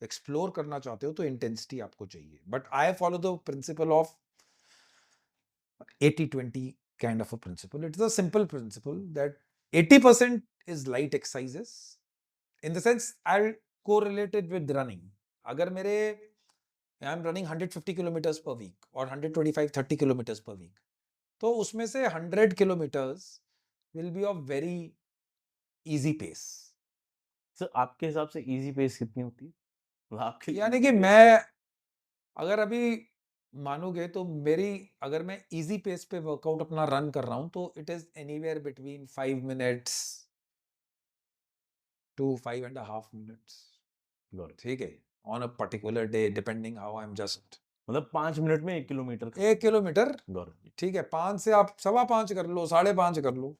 एक्सप्लोर करना चाहते हो तो इंटेंसिटी आपको चाहिए. But I follow the principle of 80-20 kind of a principle. It's a simple principle that 80% is light exercises. In the sense, I'll correlate it with running. अगर मेरे I'm running 150 kilometers per week or 125-30 kilometers per week, तो उसमें से 100 kilometers will be of very easy pace.
Sir आपके हिसाब से easy pace कितनी होती है? मतलब आपके लिए
यानी
easy
कि
pace
मैं
क्या है?
अगर अभी मानोगे तो मेरी अगर मैं इजी पेस पे वर्कआउट अपना रन कर रहा हूं तो it is anywhere between 5 minutes to 5.5 minutes.
Got it.
ठीक है, on a particular day depending how I am just
मतलब 5 मिनट में 1 किलोमीटर का
1 किलोमीटर.
Got it.
ठीक है, 5 से आप 5.25 कर लो, 5.5 कर लो,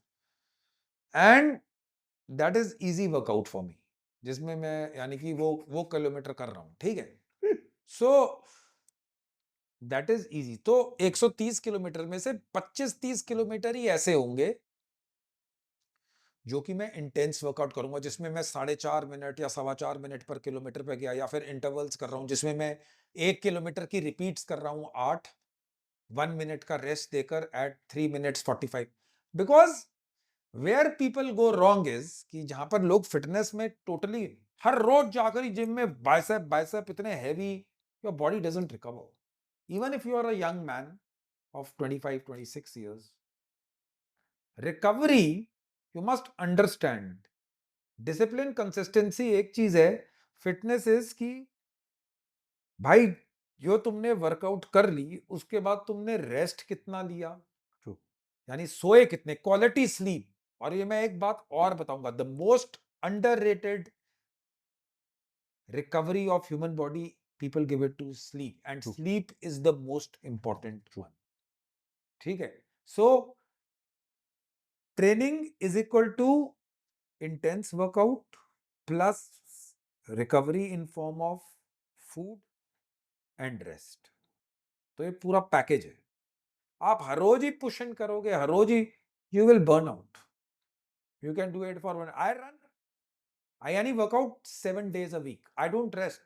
and that is easy workout for me, जिसमें मैं यानी कि वो किलोमीटर कर रहा हूं. ठीक है, सो दैट इज इजी. तो 130 किलोमीटर में से 25-30 किलोमीटर ही ऐसे होंगे जो कि मैं इंटेंस वर्कआउट करूंगा, जिसमें मैं 4.5 मिनट या 4.25 मिनट पर किलोमीटर पे गया, या फिर इंटरवल्स कर रहा हूं जिसमें मैं 1 किलोमीटर की रिपीट्स कर रहा हूं 8, 1 मिनट का रेस्ट देकर at 3 minutes 45. Because where people go wrong is कि जहां पर लोग फिटनेस में टोटली हर रोज जाकर ही जिम में बाइसेप बाइसेप इतने heavy, your body doesn't recover. Even if you are a young man of 25-26 years, recovery, you must understand, discipline consistency एक चीज है, फिटनेस इज कि भाई जो तुमने वर्कआउट कर ली उसके बाद तुमने रेस्ट कितना लिया,
True.
यानी सोए कितने, क्वालिटी स्लीप. और ये मैं एक बात और बताऊंगा, the most underrated recovery of human body people give it to sleep, and
True.
Sleep is the most important one. ठीक है, so training is equal to intense workout plus recovery in form of food and rest. तो ये पूरा package है. आप हर रोज ही पुशन करोगे, हर रोज ही you will burn out. You can do it for one. I यानी workout 7 days a week. I don't rest.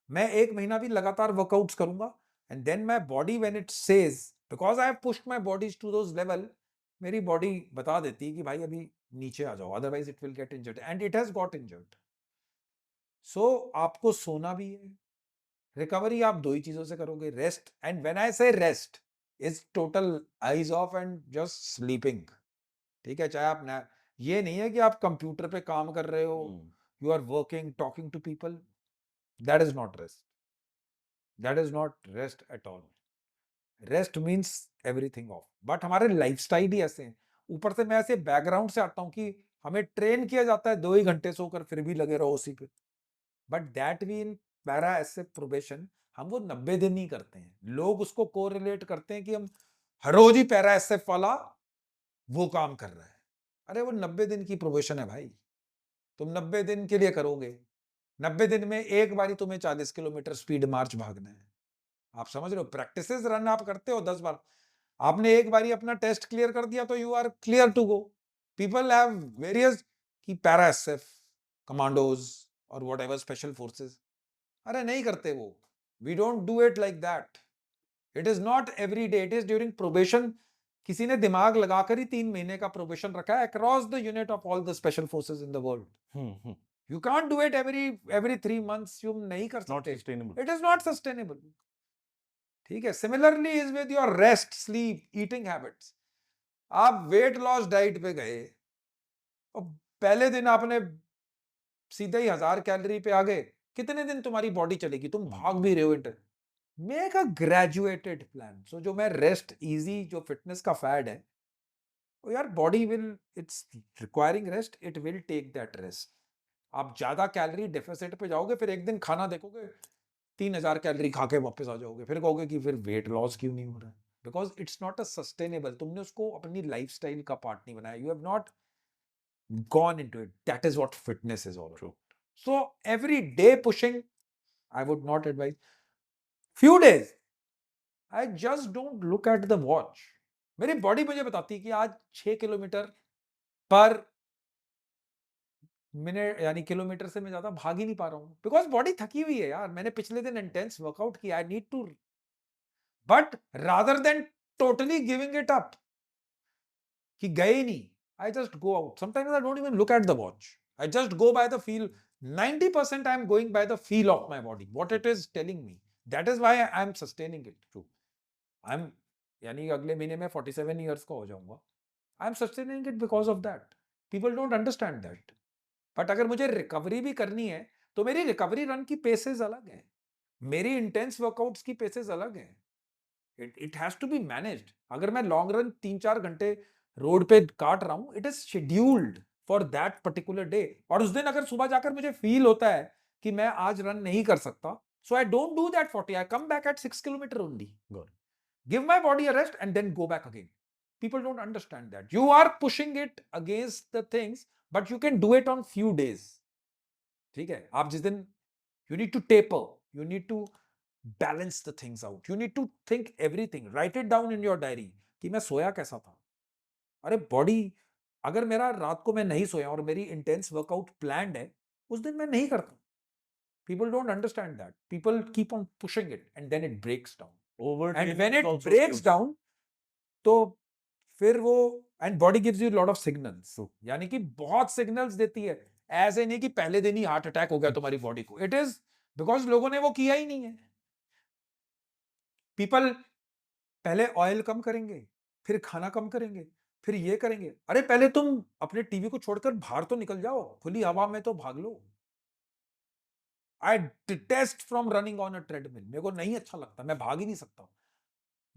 मैं 1 महीना भी लगातार वर्कआउट्स करूंगा, and then my body when it says, because I have pushed my bodies to those level, मेरी body बता देती है कि भाई अभी नीचे आ जाओ, otherwise it will get injured, and it has got injured. सो आपको सोना भी है. रिकवरी आप दो ही चीजों से करोगे, रेस्ट, एंड व्हेन आई से rest is total eyes of and just sleeping. ठीक है, चाहे आप ना, ये नहीं है कि आप कंप्यूटर पे काम कर रहे हो, you are working talking to people, that is not rest. That is not rest at all. Rest means everything off. But हमारे लाइफस्टाइल ही ऐसे हैं. ऊपर से मैं ऐसे बैकग्राउंड से आता हूं कि हमें ट्रेन किया जाता है 2 ही घंटे सोकर फिर भी लगे रहो उसी पे. But that we in para SF probation हम वो 90 दिन ही करते हैं. लोग उसको कोरिलेट करते हैं कि हम हर रोज ही पैरा एसएफ वाला वो काम कर रहा है. अरे वो 90 दिन की प्रोबेशन है भाई, तुम 90 दिन के लिए करोगे. 90 दिन में एक बारी तुम्हें 40 किलोमीटर स्पीड मार्च भागना है. आप समझ रहे हो, प्रैक्टिस रन आप करते हो 10 बार, आपने एक बारी अपना टेस्ट क्लियर कर दिया तो you are clear to go. People have various की पैरा एसएफ, कमांडोज और वॉट एवर स्पेशल फोर्सेज, अरे नहीं करते वो. We don't do it like that. It is not every day, it is during probation. किसी ने दिमाग लगाकर ही 3 महीने का प्रोबेशन रखा है across the unit of all the special forces in the world. You can't do it every 3 months. You नहीं कर
Not
सकते.
sustainable.
It is not sustainable. ठीक है, similarly is with your rest, sleep, eating habits. आप weight loss diet पे गए और पहले दिन आपने सीधे ही 1000 कैलोरी पे आ गए, कितने दिन तुम्हारी बॉडी चलेगी? तुम भाग भी रहे हो enter make a graduated plan. So जो मैं रेस्ट इजी जो फिटनेस का फैड है, तो यार body will it's requiring rest, it will take that rest. आप ज्यादा कैलोरी डेफिसिट पे जाओगे, फिर एक दिन खाना देखोगे 3000 कैलोरी खा के वापस आ जाओगे, फिर कहोगे कि फिर वेट लॉस क्यों नहीं हो रहा है? Because it's not a sustainable, तुमने उसको अपनी लाइफस्टाइल का पार्ट नहीं बनाया, you have not gone into it. That is what fitness is all about. So every day pushing, I would not advise. Few days, I just don't look at the watch. मेरी body मुझे बताती है कि आज 6 kilometre पर minute यानी kilometre से मैं ज्यादा भाग ही नहीं पा रहा हूँ, बिकॉज बॉडी थकी हुई है यार। मैंने पिछले दिन इंटेंस वर्कआउट किया, I need to, but rather than totally giving it up कि गए ही नहीं, I just go out. Sometimes I don't even look at the watch. I just go by the feel. 90% I'm going by the feel of my body, what it is telling me. That is why I'm sustaining it. True. I'm यानी अगले महीने में 47 years का हो जाऊंगा. I'm sustaining it because of that. People don't understand that. But अगर मुझे recovery भी करनी है, तो मेरी रिकवरी रन की पेसेस अलग है, मेरी इंटेंस वर्कआउट्स की पेसेस अलग है. It has to be managed. अगर मैं लॉन्ग रन 3-4 घंटे रोड पे काट रहा हूं, it is scheduled for that particular day. और उस दिन अगर सुबह जाकर मुझे फील होता है कि मैं आज रन नहीं कर सकता, so I don't do that 40, I come back at 6 kilometre only, give my body a rest and then go back again. People don't understand that. You are pushing it against the things, but you can do it on few days. ठीक है, आप जिस दिन you need to taper, you need to balance the things out, you need to think everything, write it down in your diary कि मैं सोया कैसा था. अरे बॉडी, अगर मेरा रात को मैं नहीं सोया और मेरी इंटेंस वर्कआउट प्लान्ड है, उस दिन मैं नहीं करता. people don't understand that. People keep on pushing it and then it breaks down. And when it breaks down, तो फिर वो and body gives you lot of signals, यानी कि बहुत सिग्नल्स देती है. ऐसे नहीं कि पहले दिन ही हार्ट अटैक हो गया तुम्हारी बॉडी को. इट इज बिकॉज लोगों ने वो किया ही नहीं है. पीपल पहले ऑयल कम करेंगे, फिर खाना कम करेंगे, फिर ये करेंगे. अरे पहले तुम अपने टीवी को छोड़कर बाहर तो निकल जाओ, खुली हवा में तो भाग लो. I detest from running on a treadmill. मेरे को नहीं अच्छा लगता, मैं भाग ही नहीं सकता.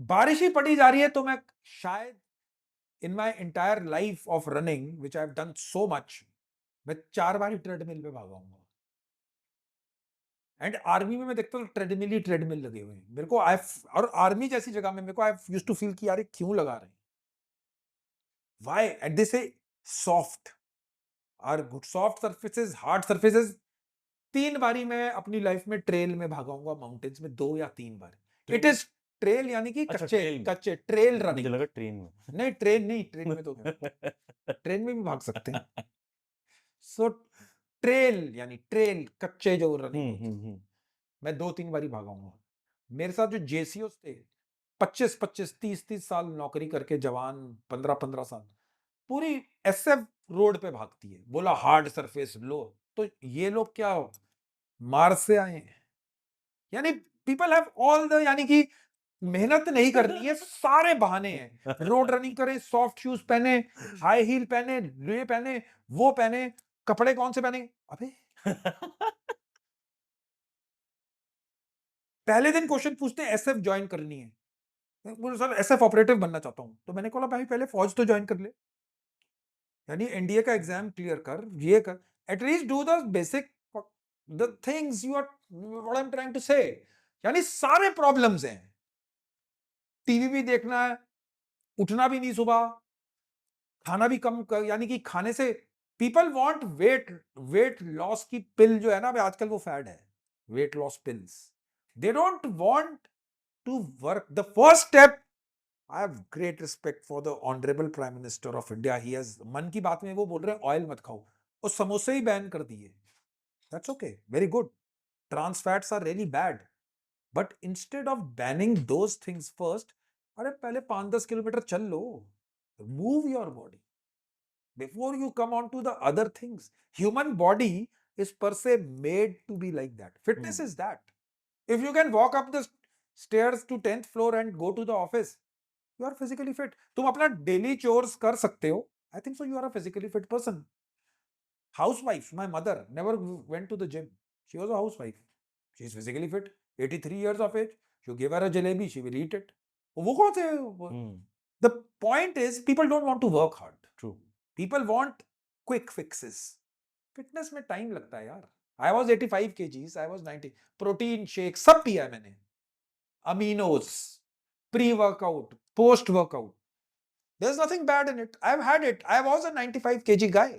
बारिश ही पड़ी जा रही है तो मैं शायद in my entire life of running, which I've done so much, मैं 4 बार ही ट्रेडमिल पे भागा हूँ. एंड आर्मी में मैं देखता हूँ ट्रेडमिल ही ट्रेडमिल लगे हुए हैं. मेरे को और आर्मी जैसी जगह में मेरे को आई यूज्ड टू फील कि यार क्यों लगा रहे हैं, why. And they say soft are good, soft surfaces, hard surfaces. 3 बारी मैं अपनी लाइफ में ट्रेल में भागा हूँ, माउंटेन्स में 2 या 3 बार. इट इज ट्रेल यानी कि कच्चे ट्रेल रनिंग.
मुझे लगा ट्रेन में.
नहीं ट्रेन नहीं, ट्रेन में तो ट्रेन में भी भाग सकते हैं. सो ट्रेल यानी ट्रेल कच्चे जो रनिंग, मैं 2-3 बारी भागा हूँ. मेरे साथ जो जेसीओस थे 25-25 30-30 साल नौकरी करके जवान, 15-15 साल, पूरी एसएफ रोड पे भागती है. बोला हार्ड सरफेस लो, तो ये लोग क्या मार्स से आए हैं? यानी पीपल हैव ऑल द, यानी कि मेहनत नहीं करनी है, सारे बहाने हैं. रोड रनिंग करें, सॉफ्ट शूज पहने, हाई हील पहने, ये पहने, वो पहने, कपड़े कौन से पहने. अबे पहले दिन क्वेश्चन पूछते हैं एसएफ ज्वाइन करनी है. बोले सर एसएफ ऑपरेटिव बनना चाहता हूं. तो मैंने कहा भाई पहले फौज तो ज्वाइन कर ले, यानी एनडीए का एग्जाम क्लियर कर, ये कर, at least do the basic the things you are, what I am trying to say. यानी सारे प्रॉब्लम्स हैं. टीवी भी देखना है, उठना भी नहीं सुबह, खाना भी कम कर, यानी कि खाने से पीपल वांट वेट लॉस की पिल जो है ना, आजकल वो फैड है, weight loss pills. They don't want to work. The first step, I have great respect for the honourable prime minister of India. He has, Mann Ki बात में वो बोल रहे हैं ऑयल मत खाओ, और समोसे ही बैन कर दिए. That's okay, very good. Trans fats are really bad, but instead of banning those things first, अरे पहले 5-10 किलोमीटर चल लो, move your body before you come on to the other things. Human body is per se made to be like that. Fitness is that. If you can walk up the stairs to 10th floor and go to the office, you are physically fit, तुम अपना daily chores कर सकते हो, I think so you are a physically fit person. Housewife, my mother never went to the gym. She was a housewife. She is physically fit, 83 years of age. You give her a jalebi, she will eat it. वो कौन से The point is, people don't want to work hard.
True.
People want quick fixes. Fitness में time लगता है यार. I was 85 kgs, I was 90. Protein shake सब पिया है मैंने. Aminos, pre-workout, post-workout. There's nothing bad in it. I've had it. I was a 95 kg guy.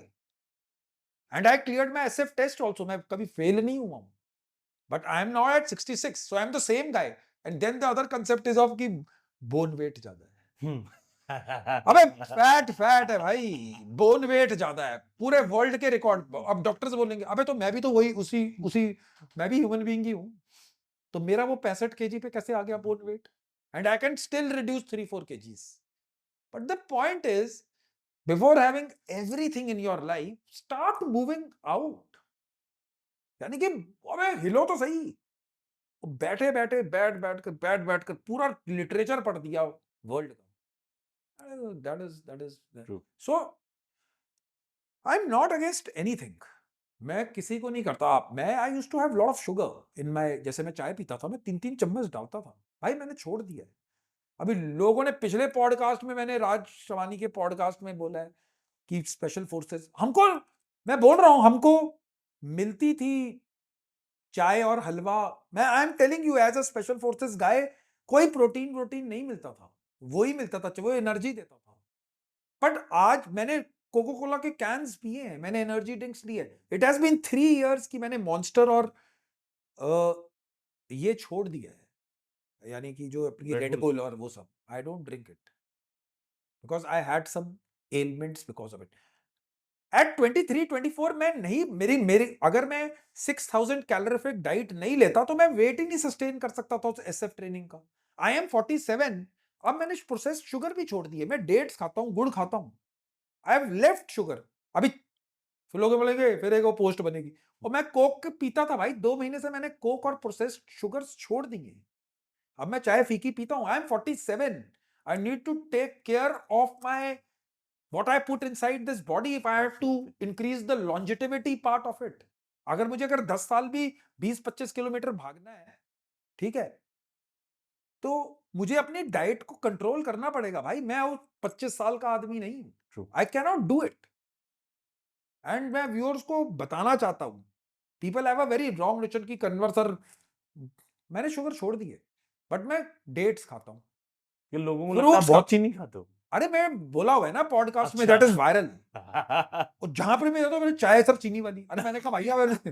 And I cleared my SF test also. मैं कभी fail नहीं हुआ हूँ. But I am now at 66, so I am the same guy. And then the other concept is of कि bone weight ज्यादा है. अबे fat है भाई, बोन वेट ज्यादा है, पूरे वर्ल्ड के रिकॉर्ड. अब डॉक्टर्स बोलेंगे अबे तो मैं भी तो वही उसी मैं भी ह्यूमन बीइंग ही हूँ, तो मेरा वो 65 केजी पे कैसे आ गया bone weight? And I can still reduce 3-4 kgs. But the point is, before having everything in your life, start moving out. यानी कि अबे हिलो तो सही. बैठे बैठे बैठ कर पूरा लिटरेचर पढ़ दिया वर्ल्ड का. that is
True.
so I'm not against anything. मैं किसी को नहीं करता. मैं I used to have lot of sugar in my, जैसे मैं चाय पीता था मैं 3-3 चम्मच डालता था भाई, मैंने छोड़ दिया है. अभी लोगों ने पिछले पॉडकास्ट में, मैंने राज शवानी के पॉडकास्ट में बोला है कि स्पेशल फोर्सेस हमको, मैं बोल रहा हूं हमको मिलती थी चाय और हलवा. मैं I am telling you as a special forces guy, कोई प्रोटीन नहीं मिलता था, वही मिलता था, वो एनर्जी देता था. बट आज मैंने कोको कोला के कैंस पिए हैं, मैंने एनर्जी ड्रिंक्स लिए. इट हैज बीन 3 इयर्स कि मैंने मॉन्स्टर और ये छोड़ दिया है, यानी कि जो अपनी
Red
रेड
Bull.
बुल और वो सब. I don't drink it because I had some elements because of it. At 23-24 में नहीं, मेरी अगर मैं 6000 कैलोरीफिक डाइट नहीं लेता तो मैं वेट ही नहीं सस्टेन कर सकता था एसएफ ट्रेनिंग का. आई एम 47. अब मैंने प्रोसेस्ड शुगर भी छोड़ दी है, मैं डेट्स खाता हूँ, गुड़ खाता हूँ. I have left sugar. अभी फिर लोग बोलेंगे फिर एक वो पोस्ट बनेगी, और मैं कोक पीता था भाई, 2 महीने से मैंने कोक और प्रोसेस्ड शुगर्स छोड़ दिए. अब मैं चाय फीकी पीता हूं. I am 47. I need to take care of my what I put inside this body if I have to increase the longevity part of it. अगर 10 साल भी 20-25 किलोमीटर भागना है, ठीक है, तो मुझे अपनी डाइट को कंट्रोल करना पड़ेगा भाई. मैं वो 25 साल का आदमी नहीं हूं. आई can not do it. And मैं व्यूअर्स को बताना चाहता हूं, people have a very wrong notion की कन्वर सर मैंने शुगर छोड़ दी है, बट मैं डेट्स खाता हूं.
ये लोगों को लगता है बहुत चीनी खाते हो.
अरे मैं बोला हुआ है ना पॉडकास्ट में,
अच्छा.
That is viral. और जहां पर मैं जाता हूं, मैंने चाय सब चीनी वाली. अरे मैंने कहा भैया मैंने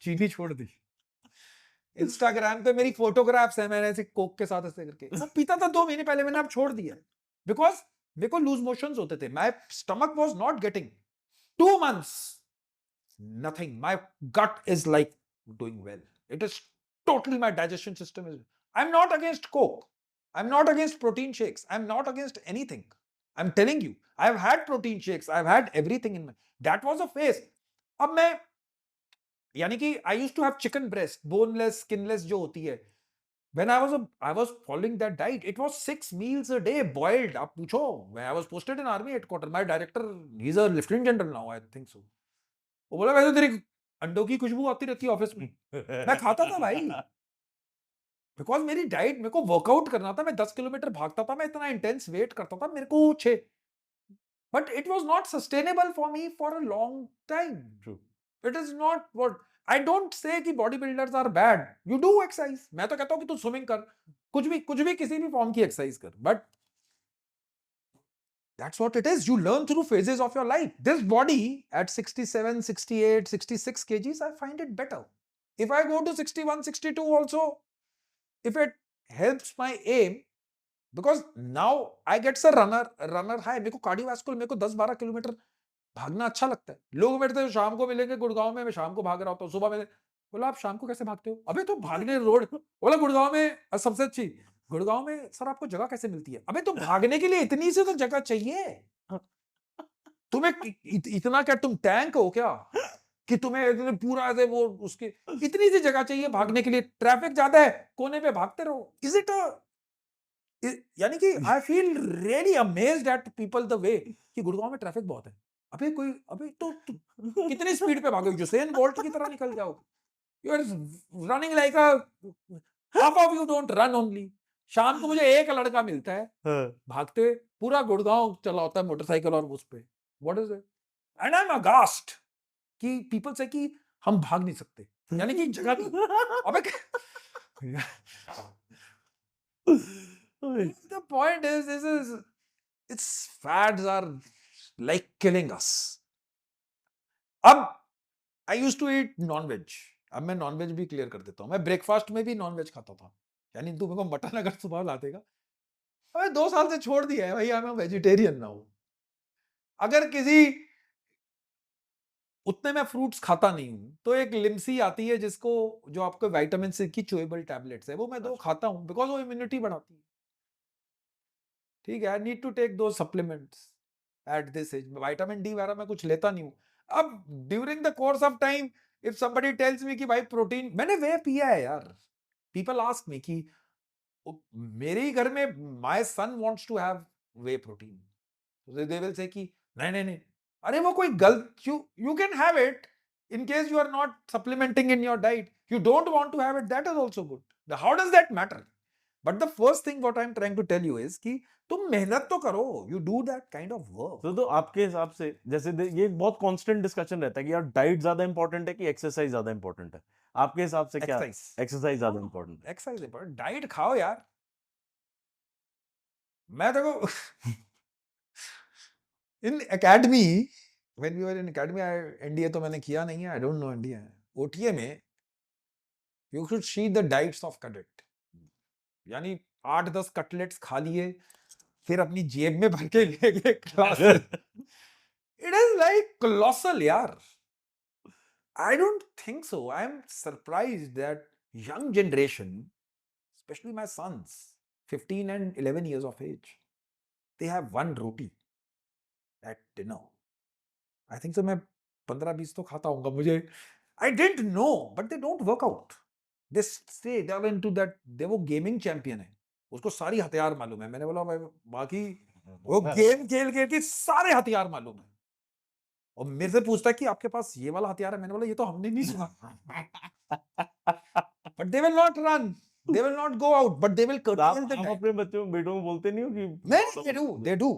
चीनी छोड़ दी. इंस्टाग्राम पे मेरी फोटोग्राफ्स है, मैंने ऐसे कोक के साथ ऐसे करके मैं पीता था 2 महीने पहले, मैंने अब छोड़ दिया बिकॉज मेरे को लूज मोशंस होते थे. My stomach was not getting 2 months nothing. My gut is like doing well. It is totally, my digestion system is. I'm not against Coke. I'm not against protein shakes. I'm not against anything. I'm telling you, I've had protein shakes. I've had everything in my. That was a phase. अब मैं, यानी कि I used to have chicken breast, boneless, skinless जो होती है. When I was following that diet, it was 6 meals a day boiled. आप पूछो, when I was posted in army headquarters, my director, he's a lieutenant general now, I think so. वो बोला वैसे तेरी अंडों की खुशबू आती रहती है ऑफिस में. मैं खाता था भाई, बिकॉज मेरी डाइट, मेरे को वर्कआउट करना था. मैं 10 किलोमीटर भागता था, मैं इतना इंटेंस वेट करता था, मेरे को 6. But it was not sustainable for me for a long time. It is not what I don't say कि body builders are bad. You do exercise. मैं तो कहता हूं कि तू स्विमिंग कर, कुछ भी किसी भी फॉर्म की एक्सरसाइज कर, but that's what it is. You learn through phases of your life. This body at 67, 68, 66 kgs, I find it better. If I go to 61, 62 also, if it helps my aim, because now I get a runner high. मेरे को cardiovascular, मेरे को 10-12 kilometre भागना अच्छा लगता है. लोग मेरे से शाम को मिलेंगे गुड़गांव में, मैं शाम को भाग रहा होता हूँ. सुबह में बोला आप शाम को कैसे भागते हो? अबे तो भागने रोड, बोला गुड़गांव में सबसे अच्छी. गुड़गांव में सर आपको जगह कैसे मिलती है? अबे तो भागने के लिए इतनी सी तो जगह चाहिए. तुम्हें इतना क्या, तुम टैंक हो क्या कि तुम्हें पूरा ऐसे वो उसके, इतनी सी जगह चाहिए भागने के लिए. ट्रैफिक ज्यादा है, कोने पे भागते रहो. यानी कि I feel really amazed eight people the way कि गुड़गांव में ट्रैफिक बहुत है। अबे तो कितनी स्पीड पे भागोगे? यूसेन बोल्ट की तरह निकल जाओ। You are running like a half of you don't run only. शाम को मुझे एक लड़का मिलता है
हाँ,
भागते, पूरा गुड़गांव चला होता है मोटरसाइकिल और उस पे। What is it? And I am aghast कि पीपल से कि हम भाग नहीं सकते, यानी कि जगह नहीं। अबे the point is, this is, its fads are like killing us. अब आई यूज टू ईट नॉनवेज, अब मैं नॉनवेज भी क्लियर कर देता हूँ। मैं ब्रेकफास्ट में भी नॉनवेज खाता था, यानी तू मेरे को मटन अगर सुबह ला देगा। अबे 2 साल से छोड़ दिया है भाई, आई एम वेजिटेरियन नाउ। अगर किसी उतने मैं फ्रूट्स खाता नहीं हूँ तो एक लिम्सी आती है जिसको, जो आपको विटामिन सी की चुएबल टैबलेट्स है, वो मैं 2 खाता हूँ बिकॉज वो इम्यूनिटी बढ़ाती है। ठीक है, आई नीड टू टेक दो supplements at this age. Vitamin D वगैरह मैं कुछ लेता नहीं हूँ। अब during the course of time if somebody tells me कि भाई प्रोटीन, मैंने वे पिया है यार। पीपल आस्क मी कि मेरे ही घर में my son wants to have whey protein, they will say कि नहीं नहीं नहीं, अरे वो कोई गलत, you can have it in case you are not supplementing in your diet, you don't want to have it, that is also good. How does that matter? But the first thing what I am trying to tell you is कि तुम मेहनत तो करो, you do that kind of work.
तो आपके हिसाब से जैसे ये बहुत कांस्टेंट डिस्कशन रहता है कि यार डाइट ज्यादा इंपॉर्टेंट है कि एक्सरसाइज ज्यादा इंपॉर्टेंट है, आपके हिसाब से क्या
एक्सरसाइज,
एक्सरसाइज ज्यादा इंपॉर्टेंट है?
एक्सरसाइज इंपॉर्टेंट, डाइट खाओ यार। मैं देखो in academy, when we were in academy, NDA तो मैंने किया नहीं है, I don't know NDA. OTA में you should see the diets of cadet, यानी 8-10 कटलेट्स खा लिए, फिर अपनी जेब में भर के ले गए class. It is like colossal यार। I don't think so. I'm surprised that young generation, especially my sons, 15 and 11 years of age, they have one roti at dinner. I think so मैं 15-20 तो खाता हूँगा मुझे। I didn't know, but they don't work out. They stay, they are into that, they वो gaming champion है, उसको सारी हथियार मालूम है। मैंने बोला भाई बाकी वो गेम खेल खेल के सारे हथियार मालूम है, और मेरे से पूछता है कि आपके पास ये वाला हथियार है। मैंने बोला ये तो हमने नहीं सुना। But they will not run, they will not go out, but they will
तो आप
curtail the time.
अपने बच्चों बेटों को बोलते नहीं हो कि
नहीं, they do.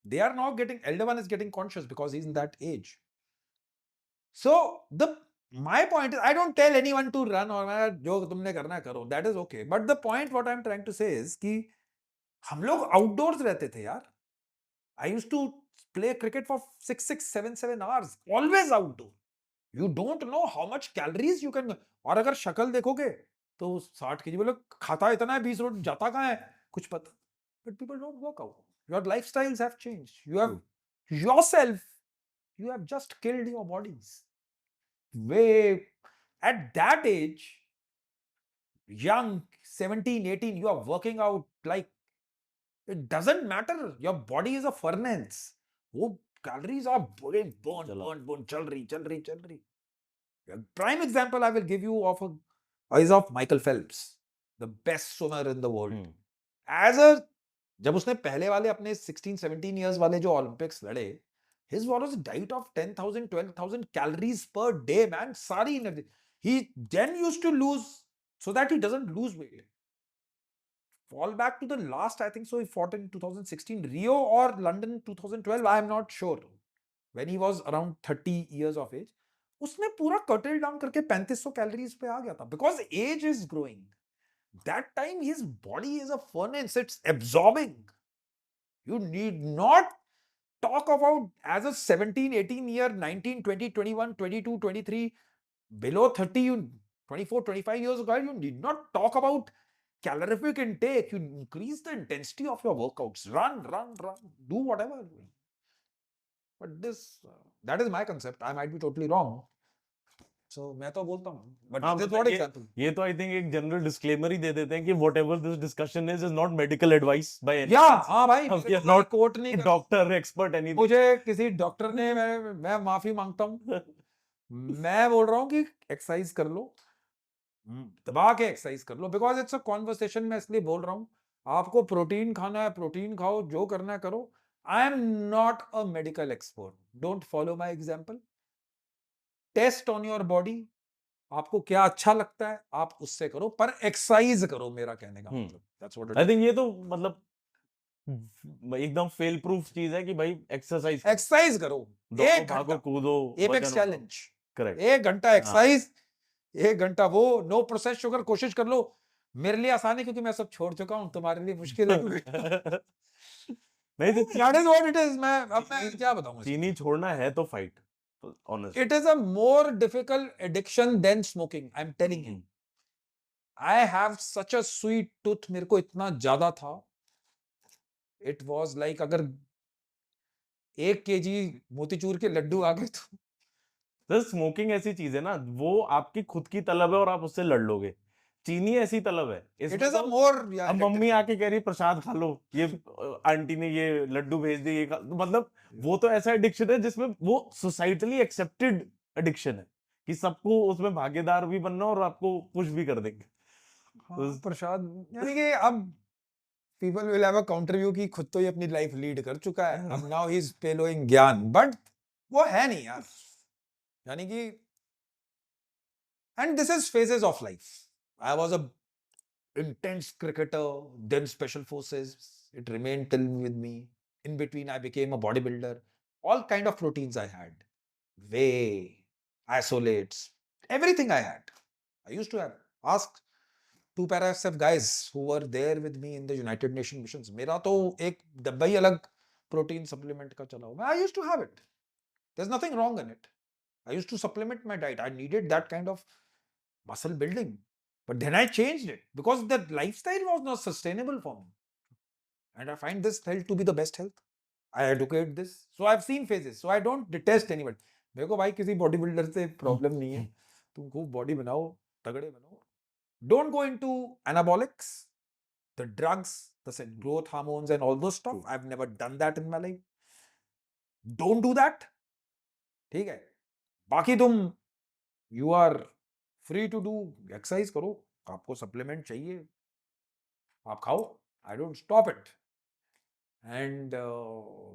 They are now getting, elder one is getting conscious because he's in that age. So my point is, I don't tell anyone to run or जो तुमने करना है करो, that is okay. But the point what I'm trying to say is कि हम लोग outdoors रहते थे यार। I used to play cricket for 6, 7 hours, always outdoor. You don't know how much calories you can, और अगर शक्ल देखोगे तो 60 kg बोले खाता इतना है, 20 रोज जाता कहाँ है कुछ पता। But people don't work out. Your lifestyles have changed. You have yourself, you have just killed your bodies. Way at that age, young 17, 18, you are working out like it doesn't matter. Your body is a furnace. वो calories are burn, चल रही। A prime example I will give you of is of Michael Phelps, the best swimmer in the world. As a, जब उसने पहले वाले अपने 16-17 years वाले जो Olympics लड़े, his was a diet of 10,000, 12,000 calories per day, man. सारी energy. He then used to lose so that he doesn't lose weight. Fall back to the last, I think so, he fought in 2016, Rio or London 2012, I am not sure. When he was around 30 years of age, उसने पूरा कटल down करके 3500 calories पे आ गया था, because age is growing. That time his body is a furnace, it's absorbing. You need not talk about as a 17, 18 year, 19, 20, 21, 22, 23, below 30, you 24, 25 years ago, you need not talk about calorific intake. You increase the intensity of your workouts. Run, do whatever. But this, that is my concept. I might be totally wrong. So मैं तो बोलता हूँ, but
हाँ,
this is
मतलब
what example.
ये तो I think एक general disclaimer ही दे देते हैं कि whatever this discussion is not medical advice by any
Yeah, हाँ भाई,
We are
मेरे को
not
कोट नहीं करना।
Doctor expert anything.
मुझे किसी डॉक्टर ने, मैं माफी मांगता हूँ। मैं बोल रहा हूँ कि एक्सरसाइज कर लो, दबा के एक्सरसाइज कर लो, बिकॉज इट्स अ कॉन्वर्सेशन। मैं इसलिए बोल रहा हूँ आपको प्रोटीन खाना है, प्रोटीन खाओ, जो करना है करो। I am not a medical expert, don't follow my example. Test on your body, आपको क्या अच्छा लगता है आप उससे करो, पर एक्सरसाइज करो, मेरा कहने का मतलब that's what it
I
is.
Think ये तो मतलब एकदम फेल प्रूफ चीज है कि भाई एक्सरसाइज करो,
एक्सरसाइज करो,
दौड़ो,
1
भागो,
घंटा
कूदो,
एपेक्स
वजन उठाओ।
Challenge,
correct.
1 घंटा
हाँ।
एक्सरसाइज, 1 घंटा वो, नो प्रोसेस शुगर, कोशिश कर लो। मेरे लिए आसान है क्योंकि मैं सब छोड़ चुका हूं, तुम्हारे लिए मुश्किल है क्योंकि
नहीं तो
that is what it is. मैं क्या बताऊं इसमें।
चीनी छोड़ना है तो fight, honestly.
It is a more difficult addiction than smoking, I am telling you. I have such a sweet tooth, मेरे को इतना ज्यादा था। इट वाज लाइक अगर 1 kg मोतीचूर के लड्डू आ गए तो
सर स्मोकिंग ऐसी चीज है ना, वो आपकी खुद की तलब है और आप उससे लड़ लोगे। चीनी ऐसी तलब है
इट
इसमें
इज अ
तो।
मोर
अब मम्मी आके कह रही प्रसाद खा लो, ये आंटी ने ये लड्डू भेज दिए, मतलब वो तो ऐसा एडिक्शन है जिसमें वो सोसाइटली एक्सेप्टेड एडिक्शन है कि सबको उसमें भागीदार भी बनना और आपको पुश भी कर देंगे। तो
हाँ प्रसाद, यानी कि अब people will have a counter view कि खुद तो ये अपनी लाइफ लीड कर चुका है, अब नाउ ही इज पेलोइंग ज्ञान, बट वो है नहीं यार। यानी कि and this is phases of life. I was a intense cricketer, then special forces. It remained till with me. In between, I became a bodybuilder. All kind of proteins I had, whey, isolates, everything I had. I used to have asked two para SF guys who were there with me in the United Nations missions. मेरा तो एक डब्बा ही अलग protein supplement का चला हुआ. I used to have it. There's nothing wrong in it. I used to supplement my diet. I needed that kind of muscle building. But then I changed it because the lifestyle was not sustainable for me. And I find this health to be the best health. I educate this. So I've seen phases. So I don't detest anyone. मेरे को भाई किसी body builder से problem नहीं है. तुम खूब body बनाओ, तगड़े बनाओ. Don't go into anabolics, the drugs, the growth hormones and all those stuff. I've never done that in my life. Don't do that. ठीक है. बाकी तुम you are free to do exercise करो. आपको सप्लीमेंट चाहिए आप खाओ. I don't stop it. And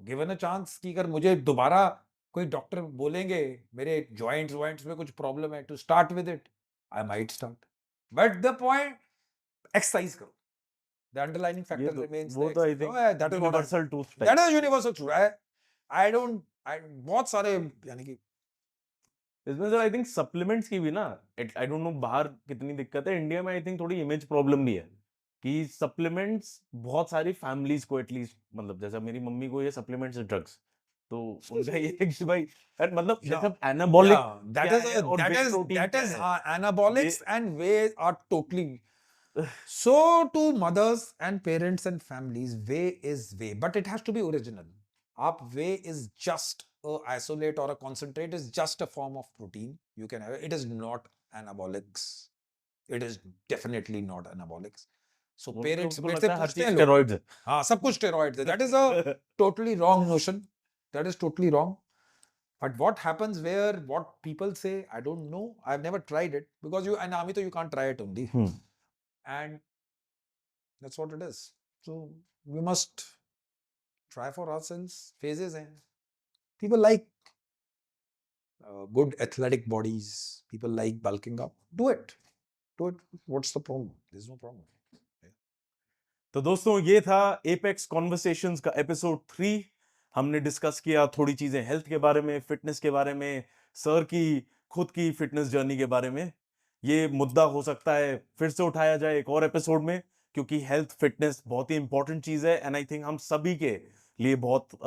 given a chance कि अगर मुझे दोबारा कोई डॉक्टर बोलेंगे मेरे जॉइंट्स वॉइंट्स में कुछ प्रॉब्लम है to start with it, I might start. But the point, exercise करो. द अंडरलाइनिंग
ये
फैक्टर
तो
रिमेन्स द
वो तो I
exercise.
Think
that is what
universal truth
that
type.
Is universal truth. I don't, I बहुत सारे यानी कि
इसमें सर आई थिंक सप्लीमेंट्स की भी ना, आई डोंट नो बाहर कितनी दिक्कत है, इंडिया में आई थिंक थोड़ी इमेज प्रॉब्लम भी है कि सप्लीमेंट्स बहुत सारी फैमिलीज को एटलीस्ट, मतलब जैसा मेरी मम्मी को ये सप्लीमेंट्स ड्रग्स, तो उनका ये है कि भाई यार मतलब जैसे एनाबॉलिक
that
क्या
is
है और वे प्रोटीन
that
क्या
is
है।
anabolics and whey are totally. So to mothers and parents and families, whey is whey, but it has to be original. Up whey is just a isolate or a concentrate, is just a form of protein. You can have it. It is not anabolics. It is definitely not anabolics. So parents
उनको
मेरे से
लगता है हर
पूछते
चीज
हैं लोग,
steroids है।
हाँ सब कुछ steroids है. That is a totally wrong notion. That is totally wrong. But what happens where what people say, I don't know. I've never tried it because you and Amito, you can't try it only. And that's what it is. So we must try for ourselves. Phases हैं. People like good athletic bodies. People like bulking up. Do it. Do it. What's the problem? There's no problem.
तो दोस्तों ये था apex conversations का episode 3। हमने discuss किया थोड़ी चीजें हेल्थ के बारे में, फिटनेस के बारे में, सर की खुद की फिटनेस जर्नी के बारे में। ये मुद्दा हो सकता है फिर से उठाया जाए एक और एपिसोड में, क्योंकि हेल्थ फिटनेस बहुत ही इंपॉर्टेंट चीज है एंड आई थिंक हम सभी के लिए बहुत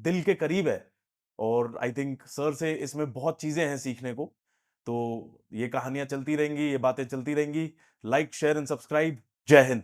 दिल के करीब है। और आई थिंक सर से इसमें बहुत चीजें हैं सीखने को। तो ये कहानियां चलती रहेंगी, ये बातें चलती रहेंगी। Like, share and subscribe. जय हिंद।